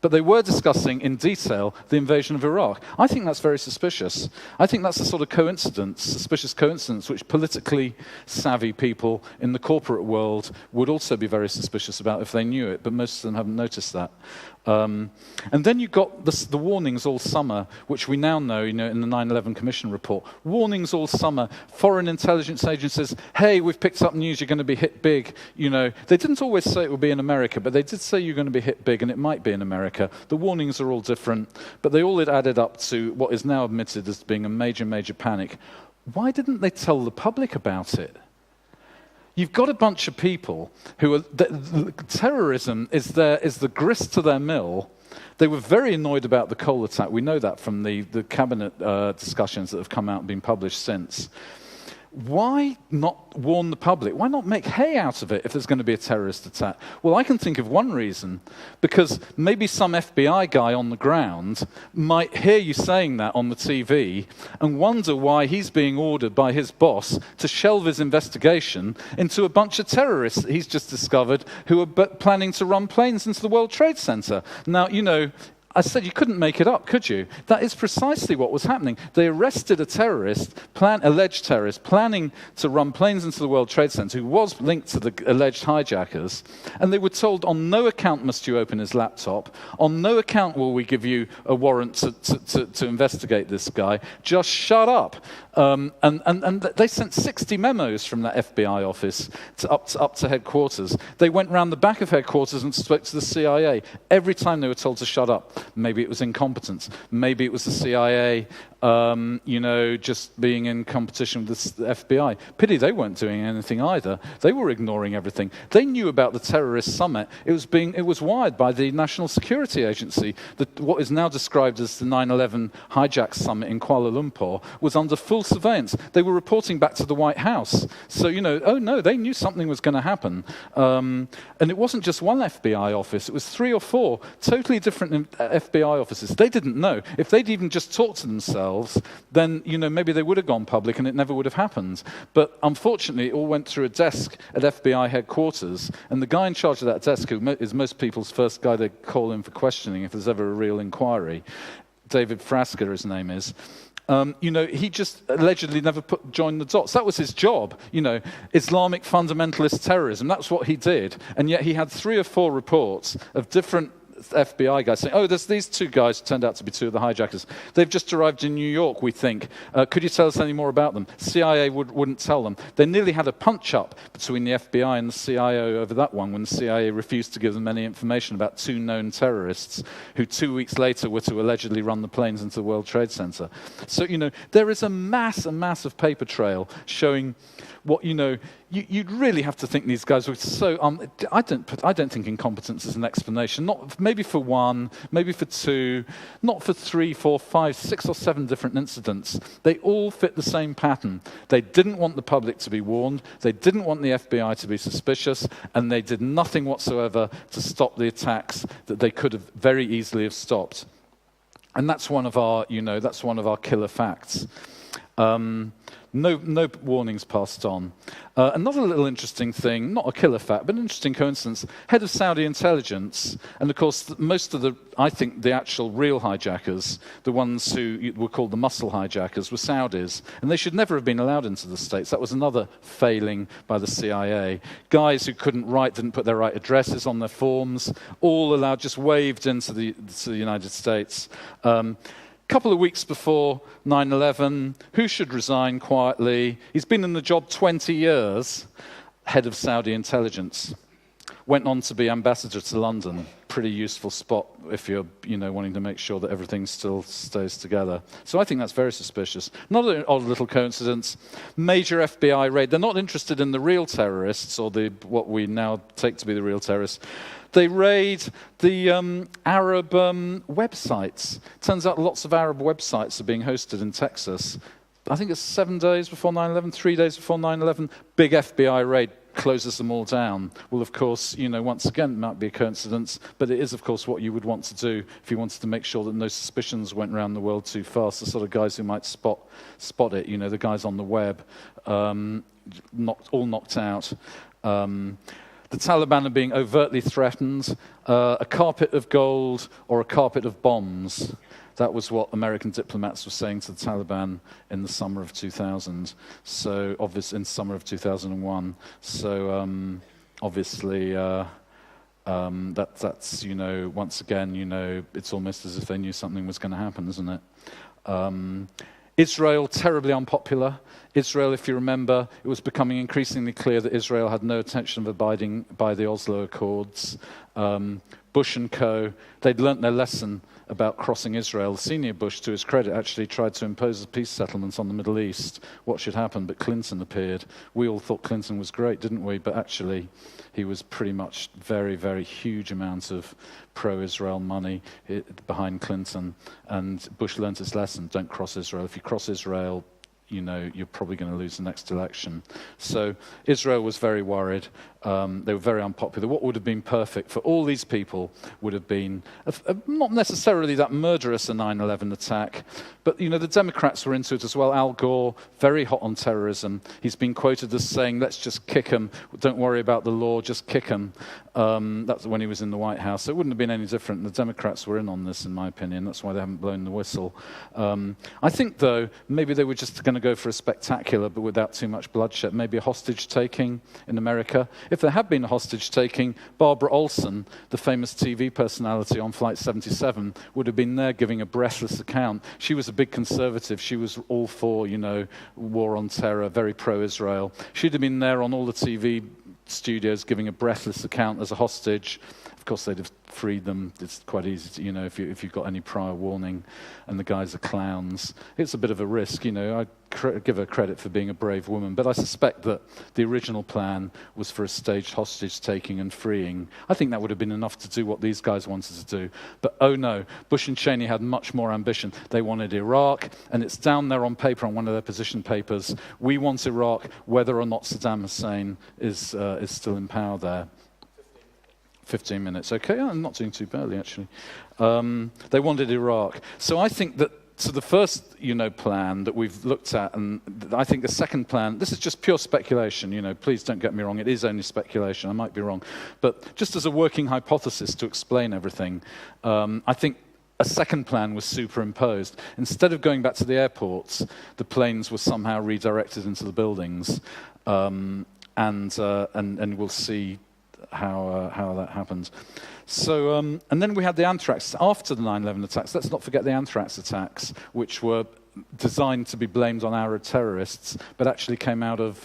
But they were discussing in detail the invasion of Iraq. I think that's very suspicious. I think that's a sort of suspicious coincidence, which politically savvy people in the corporate world would also be very suspicious about if they knew it, but most of them haven't noticed that. And then you got the warnings all summer, which we now know, in the 9/11 Commission report. Warnings all summer. Foreign intelligence agencies, hey, we've picked up news, you're going to be hit big. They didn't always say it would be in America, but they did say you're going to be hit big, and it might be in America. The warnings are all different, but they all added up to what is now admitted as being a major, major panic. Why didn't they tell the public about it? You've got a bunch of people who are... terrorism is the grist to their mill. They were very annoyed about the Cole attack. We know that from the cabinet discussions that have come out and been published since. why not warn the public? Why not make hay out of it if there's going to be a terrorist attack? Well, I can think of one reason, because maybe some FBI guy on the ground might hear you saying that on the TV and wonder why he's being ordered by his boss to shelve his investigation into a bunch of terrorists that he's just discovered who are planning to run planes into the World Trade Center. Now, I said you couldn't make it up, could you? That is precisely what was happening. They arrested a terrorist, alleged terrorist, planning to run planes into the World Trade Center, who was linked to the alleged hijackers, and they were told, on no account must you open his laptop, on no account will we give you a warrant to investigate this guy, just shut up. And they sent 60 memos from that FBI office up to headquarters. They went round the back of headquarters and spoke to the CIA. Every time they were told to shut up. Maybe it was incompetence. Maybe it was the CIA, just being in competition with the FBI. Pity they weren't doing anything either. They were ignoring everything. They knew about the terrorist summit. It was wired by the National Security Agency. What is now described as the 9/11 hijack summit in Kuala Lumpur was under full surveillance. They were reporting back to the White House. So, oh no, they knew something was going to happen. And it wasn't just one FBI office. It was 3 or 4 totally different FBI offices. They didn't know. If they'd even just talked to themselves, then, maybe they would have gone public and it never would have happened. But unfortunately, it all went through a desk at FBI headquarters. And the guy in charge of that desk, who is most people's first guy they call in for questioning if there's ever a real inquiry, David Frasker, his name is, he just allegedly never joined the dots. That was his job, Islamic fundamentalist terrorism. That's what he did. And yet he had 3 or 4 reports of different FBI guys saying, oh, there's these 2 guys who turned out to be 2 of the hijackers. They've just arrived in New York, we think. Could you tell us any more about them? CIA wouldn't tell them. They nearly had a punch-up between the FBI and the CIA over that one when the CIA refused to give them any information about 2 known terrorists who 2 weeks later were to allegedly run the planes into the World Trade Center. So, there is a massive paper trail showing what, you'd really have to think these guys were so... I don't think incompetence is an explanation. Not maybe for 1, maybe for 2, not for 3, 4, 5, 6 or 7 different incidents. They all fit the same pattern. They didn't want the public to be warned. They didn't want the FBI to be suspicious, and they did nothing whatsoever to stop the attacks that they could have very easily have stopped. And that's one of our, that's one of our killer facts. No warnings passed on. Another little interesting thing, not a killer fact, but an interesting coincidence, head of Saudi intelligence, and of course most of the actual real hijackers, the ones who were called the muscle hijackers, were Saudis, and they should never have been allowed into the States. That was another failing by the CIA. Guys who couldn't write, didn't put their right addresses on their forms, all allowed, just waved into the United States. Couple of weeks before 9/11, who should resign quietly? He's been in the job 20 years, head of Saudi intelligence. Went on to be ambassador to London. Pretty useful spot if you're, wanting to make sure that everything still stays together. So I think that's very suspicious. Another odd little coincidence, major FBI raid. They're not interested in the real terrorists or what we now take to be the real terrorists. They raid the Arab websites. Turns out lots of Arab websites are being hosted in Texas. I think it's 7 days before 9/11, 3 days before 9/11. Big FBI raid closes them all down. Well, of course, once again, it might be a coincidence, but it is, of course, what you would want to do if you wanted to make sure that no suspicions went around the world too fast. The sort of guys who might spot it, the guys on the web, all knocked out. The Taliban are being overtly threatened, a carpet of gold or a carpet of bombs. That was what American diplomats were saying to the Taliban in the summer of 2000. So, obviously, in summer of 2001. So, obviously, that's once again, it's almost as if they knew something was going to happen, isn't it? Israel, terribly unpopular. Israel, if you remember, it was becoming increasingly clear that Israel had no intention of abiding by the Oslo Accords. Bush and co., they'd learnt their lesson about crossing Israel. Senior Bush, to his credit, actually tried to impose a peace settlement on the Middle East. What should happen? But Clinton appeared. We all thought Clinton was great, didn't we? But actually, he was pretty much very, very huge amounts of pro-Israel money behind Clinton. And Bush learnt his lesson, don't cross Israel. If you cross Israel, you're probably going to lose the next election. So Israel was very worried. They were very unpopular. What would have been perfect for all these people would have been not necessarily that murderous a 9/11 attack, but the Democrats were into it as well. Al Gore, very hot on terrorism. He's been quoted as saying, "Let's just kick them. Don't worry about the law. Just kick them." That's when he was in the White House. So it wouldn't have been any different. The Democrats were in on this, in my opinion. That's why they haven't blown the whistle. I think, though, maybe they were just going to go for a spectacular, but without too much bloodshed. Maybe a hostage-taking in America. If there had been a hostage-taking, Barbara Olson, the famous TV personality on Flight 77, would have been there giving a breathless account. She was a big conservative. She was all for, war on terror, very pro-Israel. She'd have been there on all the TV studios giving a breathless account as a hostage. Of course, they'd have freed them. It's quite easy to, if you've got any prior warning, and the guys are clowns. It's a bit of a risk, I give her credit for being a brave woman, but I suspect that the original plan was for a staged hostage-taking and freeing. I think that would have been enough to do what these guys wanted to do. But oh no, Bush and Cheney had much more ambition. They wanted Iraq, and it's down there on paper, on one of their position papers. We want Iraq, whether or not Saddam Hussein is still in power there. 15 minutes. Okay, I'm not doing too badly, actually. They wanted Iraq. So I think that the first, plan that we've looked at, and I think the second plan, this is just pure speculation, please don't get me wrong, it is only speculation, I might be wrong. But just as a working hypothesis to explain everything, I think a second plan was superimposed. Instead of going back to the airports, the planes were somehow redirected into the buildings, and we'll see how that happens. So, and then we had the Anthrax after the 9/11 attacks. Let's not forget the Anthrax attacks, which were designed to be blamed on Arab terrorists, but actually came out of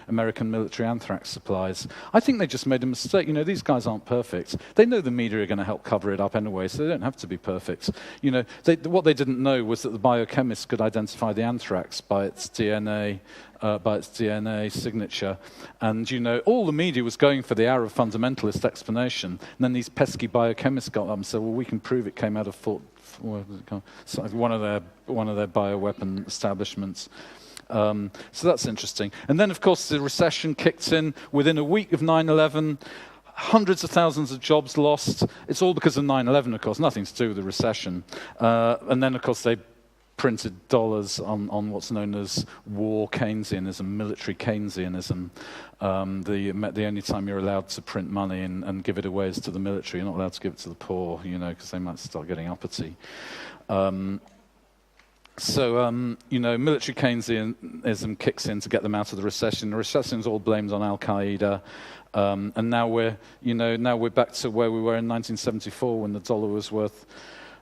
American military anthrax supplies. I think they just made a mistake. These guys aren't perfect. They know the media are going to help cover it up anyway, so they don't have to be perfect. What they didn't know was that the biochemists could identify the anthrax by its DNA signature. And, all the media was going for the Arab fundamentalist explanation. And then these pesky biochemists got up and said, well, we can prove it came out of one of their bioweapon establishments. So that's interesting. And then, of course, the recession kicked in within a week of 9/11. Hundreds of thousands of jobs lost. It's all because of 9/11, of course, nothing to do with the recession. And then, of course, they printed dollars on what's known as war Keynesianism, military Keynesianism. The only time you're allowed to print money and give it away is to the military. You're not allowed to give it to the poor, because they might start getting uppity. Military Keynesianism kicks in to get them out of the recession. The recession is all blamed on Al-Qaeda. And now we're back to where we were in 1974 when the dollar was worth,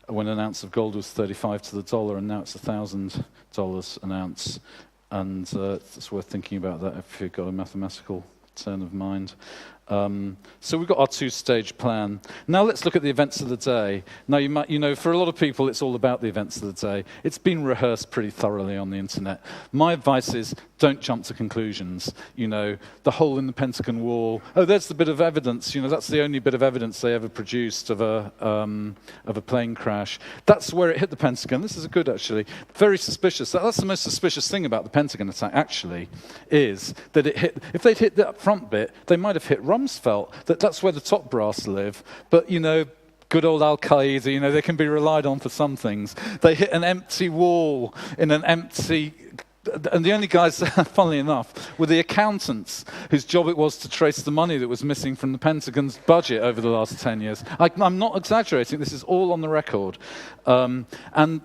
when an ounce of gold was 35 to the dollar, and now it's $1,000 an ounce. And it's worth thinking about that if you've got a mathematical turn of mind. So we've got our two-stage plan. Now let's look at the events of the day. Now for a lot of people, it's all about the events of the day. It's been rehearsed pretty thoroughly on the internet. My advice is don't jump to conclusions. The hole in the Pentagon wall. Oh, there's the bit of evidence. That's the only bit of evidence they ever produced of a plane crash. That's where it hit the Pentagon. This is good, actually. Very suspicious. That's the most suspicious thing about the Pentagon attack, actually, is that it hit. If they'd hit that front bit, they might have hit Rumsfeld. That's where the top brass live. But, good old Al-Qaeda, they can be relied on for some things. They hit an empty wall in an empty... And the only guys, funnily enough, were the accountants whose job it was to trace the money that was missing from the Pentagon's budget over the last 10 years. I'm not exaggerating. This is all on the record. But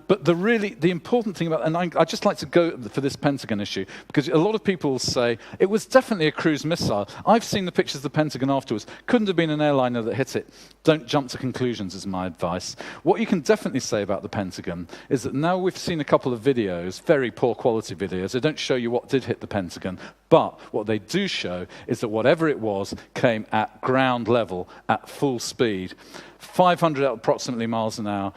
the important thing about, and I just like to go for this Pentagon issue, because a lot of people will say, it was definitely a cruise missile. I've seen the pictures of the Pentagon afterwards. Couldn't have been an airliner that hit it. Don't jump to conclusions is my advice. What you can definitely say about the Pentagon is that now we've seen a couple of videos, very poor quality videos. They don't show you what did hit the Pentagon, but what they do show is that whatever it was came at ground level, at full speed, 500 approximately miles an hour,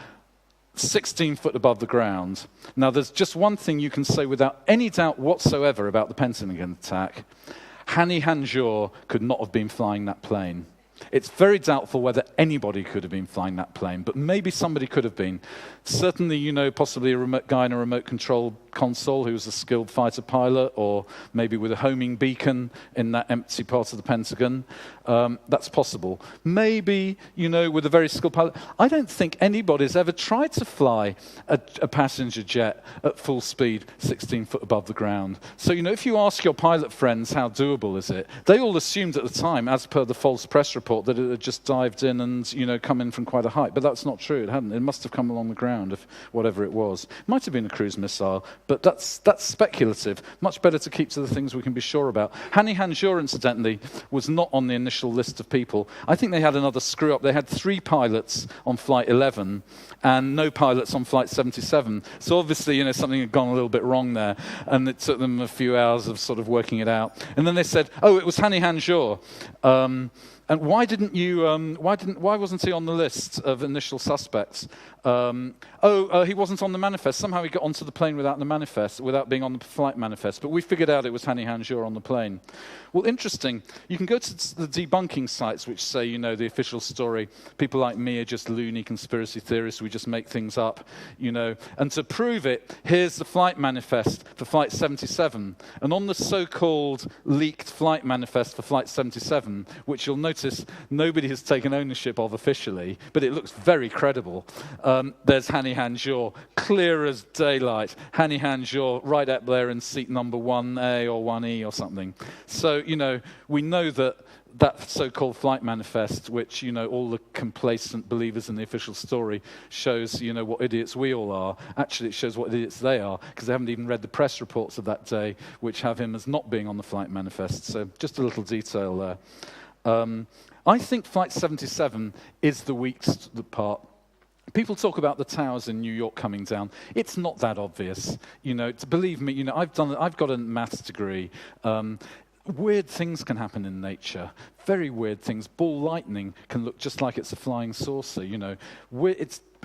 16 foot above the ground. Now, there's just one thing you can say without any doubt whatsoever about the Pentagon attack. Ian Henshall could not have been flying that plane. It's very doubtful whether anybody could have been flying that plane, but maybe somebody could have been. Certainly, possibly a remote guy in a remote control console who was a skilled fighter pilot, or maybe with a homing beacon in that empty part of the Pentagon. That's possible. Maybe, with a very skilled pilot. I don't think anybody's ever tried to fly a passenger jet at full speed, 16 foot above the ground. So, if you ask your pilot friends how doable is it, they all assumed at the time, as per the false press report, that it had just dived in and, come in from quite a height. But that's not true. It hadn't. It must have come along the ground, if whatever it was. It might have been a cruise missile, but that's speculative. Much better to keep to the things we can be sure about. Henshall, incidentally, was not on the initial list of people. I think they had another screw up. They had 3 pilots on flight 11 and no pilots on flight 77. So obviously, something had gone a little bit wrong there, and it took them a few hours of sort of working it out. And then they said, "Oh, it was Henshall." And why didn't you? Why wasn't he on the list of initial suspects? He wasn't on the manifest. Somehow he got onto the plane without the manifest, without being on the flight manifest. But we figured out it was Henshall on the plane. Well, interesting. You can go to the debunking sites which say, the official story. People like me are just loony conspiracy theorists. We just make things up, And to prove it, here's the flight manifest for Flight 77. And on the so-called leaked flight manifest for Flight 77, which you'll notice nobody has taken ownership of officially, but it looks very credible. There's Henshall, clear as daylight. Henshall right up there in seat number 1A or 1E or something. So, we know that so-called flight manifest, which, all the complacent believers in the official story shows, what idiots we all are. Actually, it shows what idiots they are, because they haven't even read the press reports of that day, which have him as not being on the flight manifest. So just a little detail there. I think Flight 77 is the weakest part. People talk about the towers in New York coming down. It's not that obvious. Believe me, I've got a maths degree. Weird things can happen in nature. Very weird things. Ball lightning can look just like it's a flying saucer.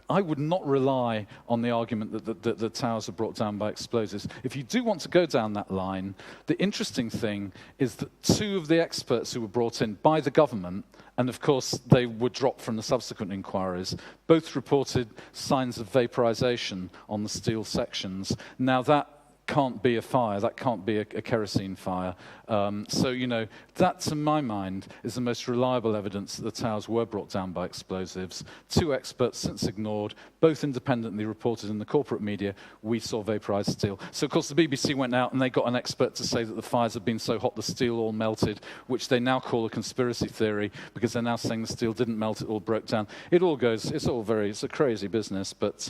I would not rely on the argument that the towers are brought down by explosives. If you do want to go down that line, the interesting thing is that 2 of the experts who were brought in by the government, and of course they were dropped from the subsequent inquiries, both reported signs of vaporization on the steel sections. Now that can't be a fire, that can't be a kerosene fire. So, that to my mind is the most reliable evidence that the towers were brought down by explosives. 2 experts since ignored, both independently reported in the corporate media, we saw vaporized steel. So of course the BBC went out and they got an expert to say that the fires had been so hot the steel all melted, which they now call a conspiracy theory, because they're now saying the steel didn't melt, it all broke down. It's a crazy business, but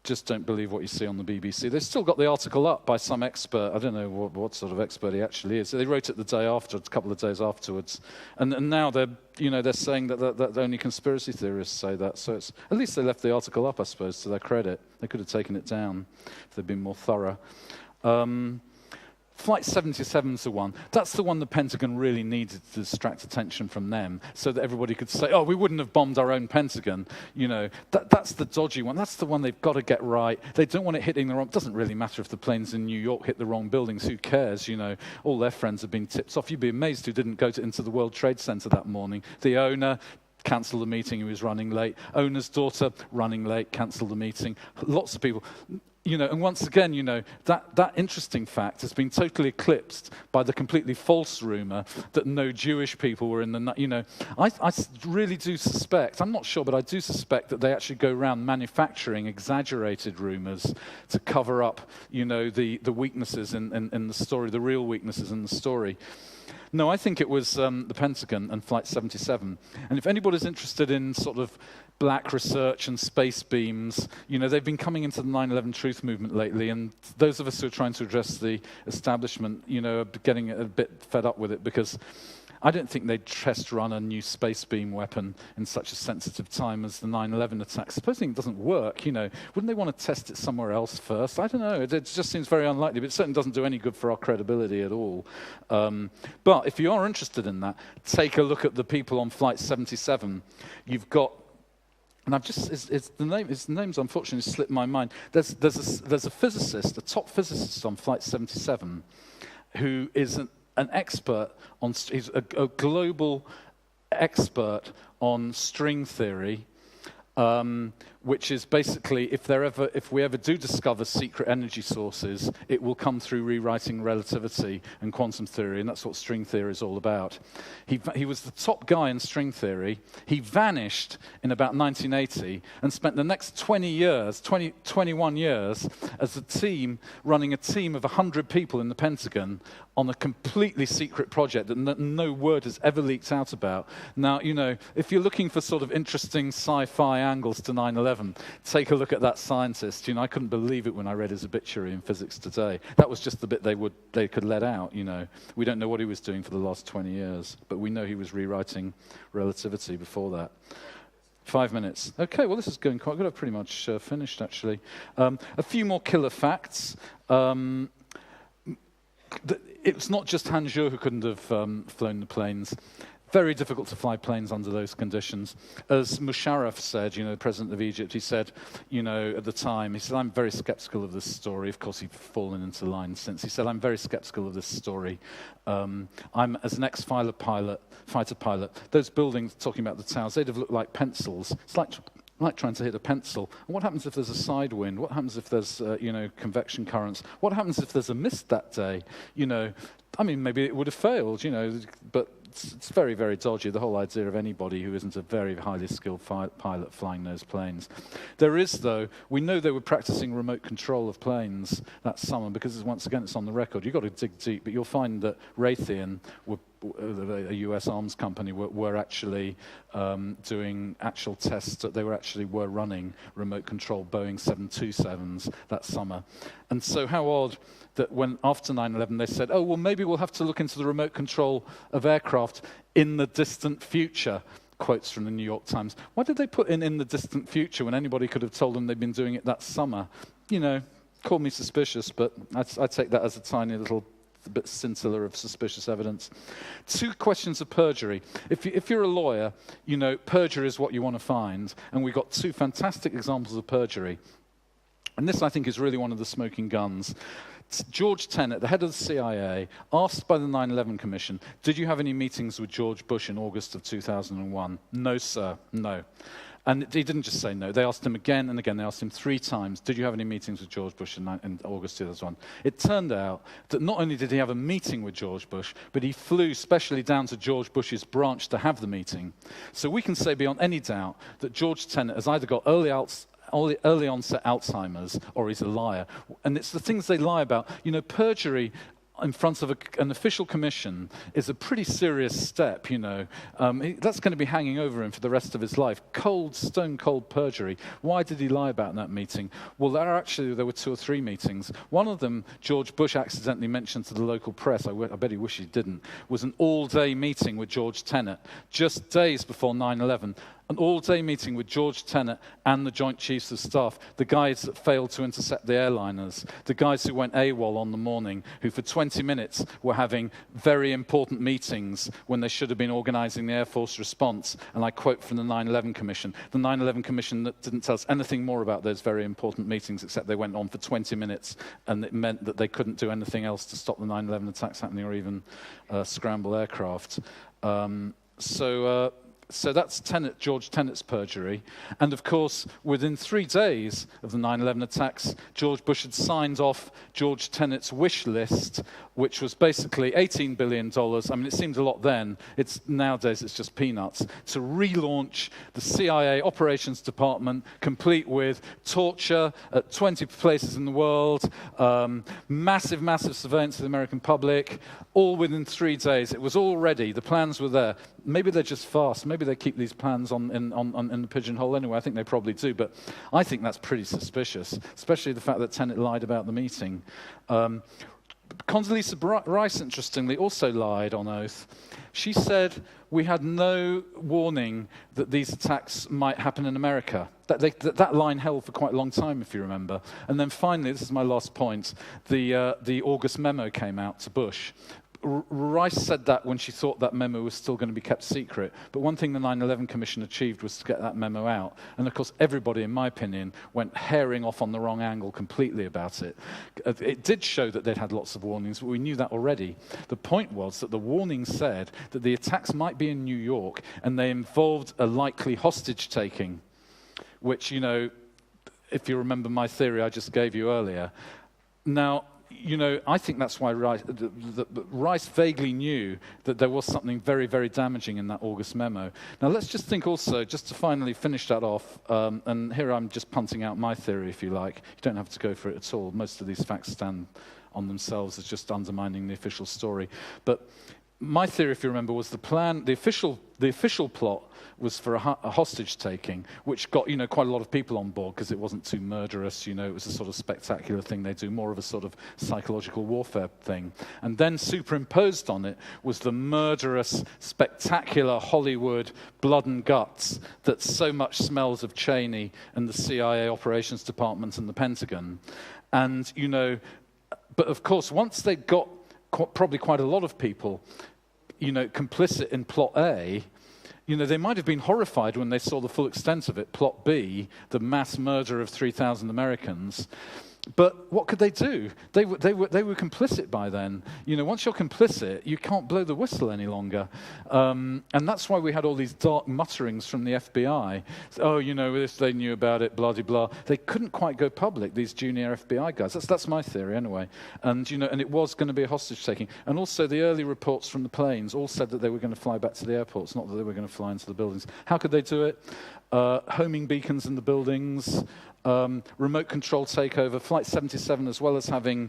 just don't believe what you see on the BBC. They've still got the article up by some expert. I don't know what sort of expert he actually is. They wrote it the day after, a couple of days afterwards. And now they're saying that only conspiracy theorists say that. So at least they left the article up, I suppose, to their credit. They could have taken it down if they'd been more thorough. Flight 77's the one. That's the one the Pentagon really needed to distract attention from them, so that everybody could say, "Oh, we wouldn't have bombed our own Pentagon." That's the dodgy one. That's the one they've got to get right. They don't want it hitting the wrong. It doesn't really matter if the planes in New York hit the wrong buildings. Who cares? All their friends have been tipped off. You'd be amazed who didn't go into the World Trade Center that morning. The owner cancelled the meeting. He was running late. Owner's daughter running late, cancelled the meeting. Lots of people. And once again, that interesting fact has been totally eclipsed by the completely false rumor that no Jewish people were in the, I really do suspect, I'm not sure, but I do suspect that they actually go around manufacturing exaggerated rumors to cover up, the weaknesses in the story, the real weaknesses in the story. No, I think it was the Pentagon and Flight 77. And if anybody's interested in sort of black research and space beams, they've been coming into the 9/11 truth movement lately, and those of us who are trying to address the establishment, are getting a bit fed up with it, because I don't think they'd test run a new space beam weapon in such a sensitive time as the 9/11 attack. Supposing it doesn't work, wouldn't they want to test it somewhere else first? I don't know. It just seems very unlikely, but it certainly doesn't do any good for our credibility at all. But if you are interested in that, take a look at the people on Flight 77. You've got, and his name's unfortunately slipped my mind. There's a physicist, a top physicist on Flight 77, who is an expert he's a global expert on string theory, which is basically if we ever do discover secret energy sources, it will come through rewriting relativity and quantum theory, and that's what string theory is all about. He was the top guy in string theory. He vanished in about 1980 and spent the next 21 years as a team, running a team of 100 people in the Pentagon on a completely secret project that no word has ever leaked out about. Now, if you're looking for sort of interesting sci-fi angles to 9/11, take a look at that scientist. I couldn't believe it when I read his obituary in Physics Today. That was just the bit they could let out. We don't know what he was doing for the last 20 years, but we know he was rewriting relativity before that. 5 minutes. Okay, well, this is going quite good. I've pretty much finished, actually. A few more killer facts. It's not just Henshall who couldn't have flown the planes. Very difficult to fly planes under those conditions. As Musharraf said, the president of Egypt, he said, at the time, he said, I'm very skeptical of this story. Of course, he'd fallen into line since. He said, I'm very skeptical of this story. I'm, as an ex-fighter pilot, those buildings, talking about the towers, they'd have looked like pencils. It's like trying to hit a pencil. And what happens if there's a side wind? What happens if there's, convection currents? What happens if there's a mist that day? Maybe it would have failed, but it's very, very dodgy, the whole idea of anybody who isn't a very highly skilled pilot flying those planes. There is, though, we know they were practicing remote control of planes that summer because, once again, it's on the record. You've got to dig deep, but you'll find that Raytheon, a US arms company, were actually doing actual tests. That they were running remote control Boeing 727s that summer. And so how odd that when after 9/11 they said, oh, well, maybe we'll have to look into the remote control of aircraft in the distant future. Quotes from the New York Times. Why did they put in the distant future when anybody could have told them they'd been doing it that summer? Call me suspicious, but I take that as a tiny little bit scintilla of suspicious evidence. 2 questions of perjury. If you're a lawyer, perjury is what you want to find, and we've got 2 fantastic examples of perjury. And this, I think, is really one of the smoking guns. George Tenet, the head of the CIA, asked by the 9/11 Commission, did you have any meetings with George Bush in August of 2001? No, sir, no. And he didn't just say no. They asked him again and again. They asked him 3 times, did you have any meetings with George Bush in August 2001? It turned out that not only did he have a meeting with George Bush, but he flew specially down to George Bush's branch to have the meeting. So we can say beyond any doubt that George Tenet has either got early onset Alzheimer's or he's a liar. And it's the things they lie about. Perjury in front of an official commission is a pretty serious step, That's going to be hanging over him for the rest of his life. Stone cold perjury. Why did he lie about that meeting? Well, there were 2 or 3 meetings. One of them, George Bush accidentally mentioned to the local press, I bet he wished he didn't, was an all-day meeting with George Tenet, just days before 9/11. An all-day meeting with George Tenet and the Joint Chiefs of Staff, the guys that failed to intercept the airliners, the guys who went AWOL on the morning, who for 20 minutes were having very important meetings when they should have been organizing the Air Force response. And I quote from the 9/11 Commission. The 9/11 Commission that didn't tell us anything more about those very important meetings, except they went on for 20 minutes, and it meant that they couldn't do anything else to stop the 9/11 attacks happening or even scramble aircraft. So that's George Tenet's perjury. And of course, within 3 days of the 9/11 attacks, George Bush had signed off George Tenet's wish list, which was basically $18 billion. It seemed a lot then. Nowadays, it's just peanuts. To relaunch the CIA operations department, complete with torture at 20 places in the world, massive, massive surveillance of the American public, all within 3 days. It was all ready. The plans were there. Maybe they're just fast. Maybe they keep these plans in the pigeonhole anyway. I think they probably do. But I think that's pretty suspicious, especially the fact that Tenet lied about the meeting. Condoleezza Rice, interestingly, also lied on oath. She said we had no warning that these attacks might happen in America. That line held for quite a long time, if you remember. And then finally, this is my last point, the August memo came out to Bush. Rice said that when she thought that memo was still going to be kept secret. But one thing the 9/11 Commission achieved was to get that memo out. And of course, everybody, in my opinion, went herring off on the wrong angle completely about it. It did show that they'd had lots of warnings, but we knew that already. The point was that the warning said that the attacks might be in New York, and they involved a likely hostage-taking. which, you know, if you remember my theory I just gave you earlier. Now, you know, I think that's why Rice vaguely knew that there was something very, very damaging in that August memo. Now, let's just think also, just to finally finish that off, and here I'm just punting out my theory, if you like. You don't have to go for it at all. Most of these facts stand on themselves as just undermining the official story. But my theory, if you remember, was the plan, the official plot was for a hostage-taking, which got, you know, quite a lot of people on board because it wasn't too murderous, you know, it was a sort of spectacular thing they do, more of a sort of psychological warfare thing. And then superimposed on it was the murderous, spectacular Hollywood blood and guts that so much smells of Cheney and the CIA operations department and the Pentagon. And, you know, but of course, once they got probably quite a lot of people, you know, complicit in plot A, you know, they might have been horrified when they saw the full extent of it, plot B, the mass murder of 3,000 Americans. But what could they do? They were complicit by then. You know, once you're complicit, you can't blow the whistle any longer. And that's why we had all these dark mutterings from the FBI. Oh, you know, if they knew about it, blah, blah, blah. They couldn't quite go public, these junior FBI guys. That's my theory anyway. And, you know, and it was going to be a hostage-taking. And also the early reports from the planes all said that they were going to fly back to the airports, not that they were going to fly into the buildings. How could they do it? Homing beacons in the buildings, remote control takeover, Flight 77, as well as having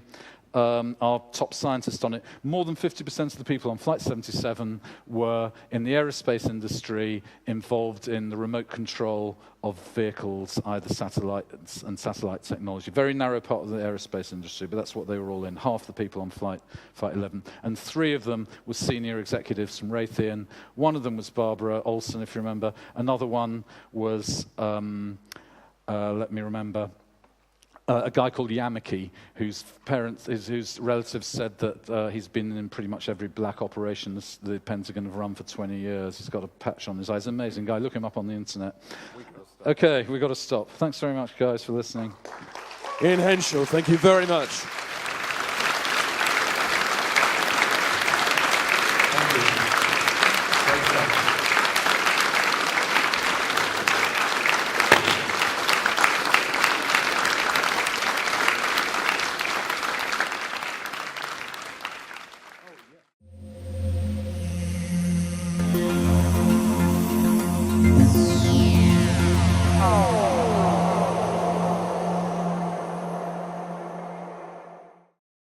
our top scientist on it. More than 50% of the people on Flight 77 were in the aerospace industry involved in the remote control of vehicles, either satellites and satellite technology. Very narrow part of the aerospace industry, but that's what they were all in. Half the people on Flight 11. And 3 of them were senior executives from Raytheon. One of them was Barbara Olson, if you remember. Another one was, let me remember, a guy called Yamaki, whose relatives said that he's been in pretty much every black operation the Pentagon have run for 20 years. He's got a patch on his eye. He's an amazing guy. Look him up on the internet. Okay, we've got to stop. Thanks very much, guys, for listening.
Ian Henshall, thank you very much.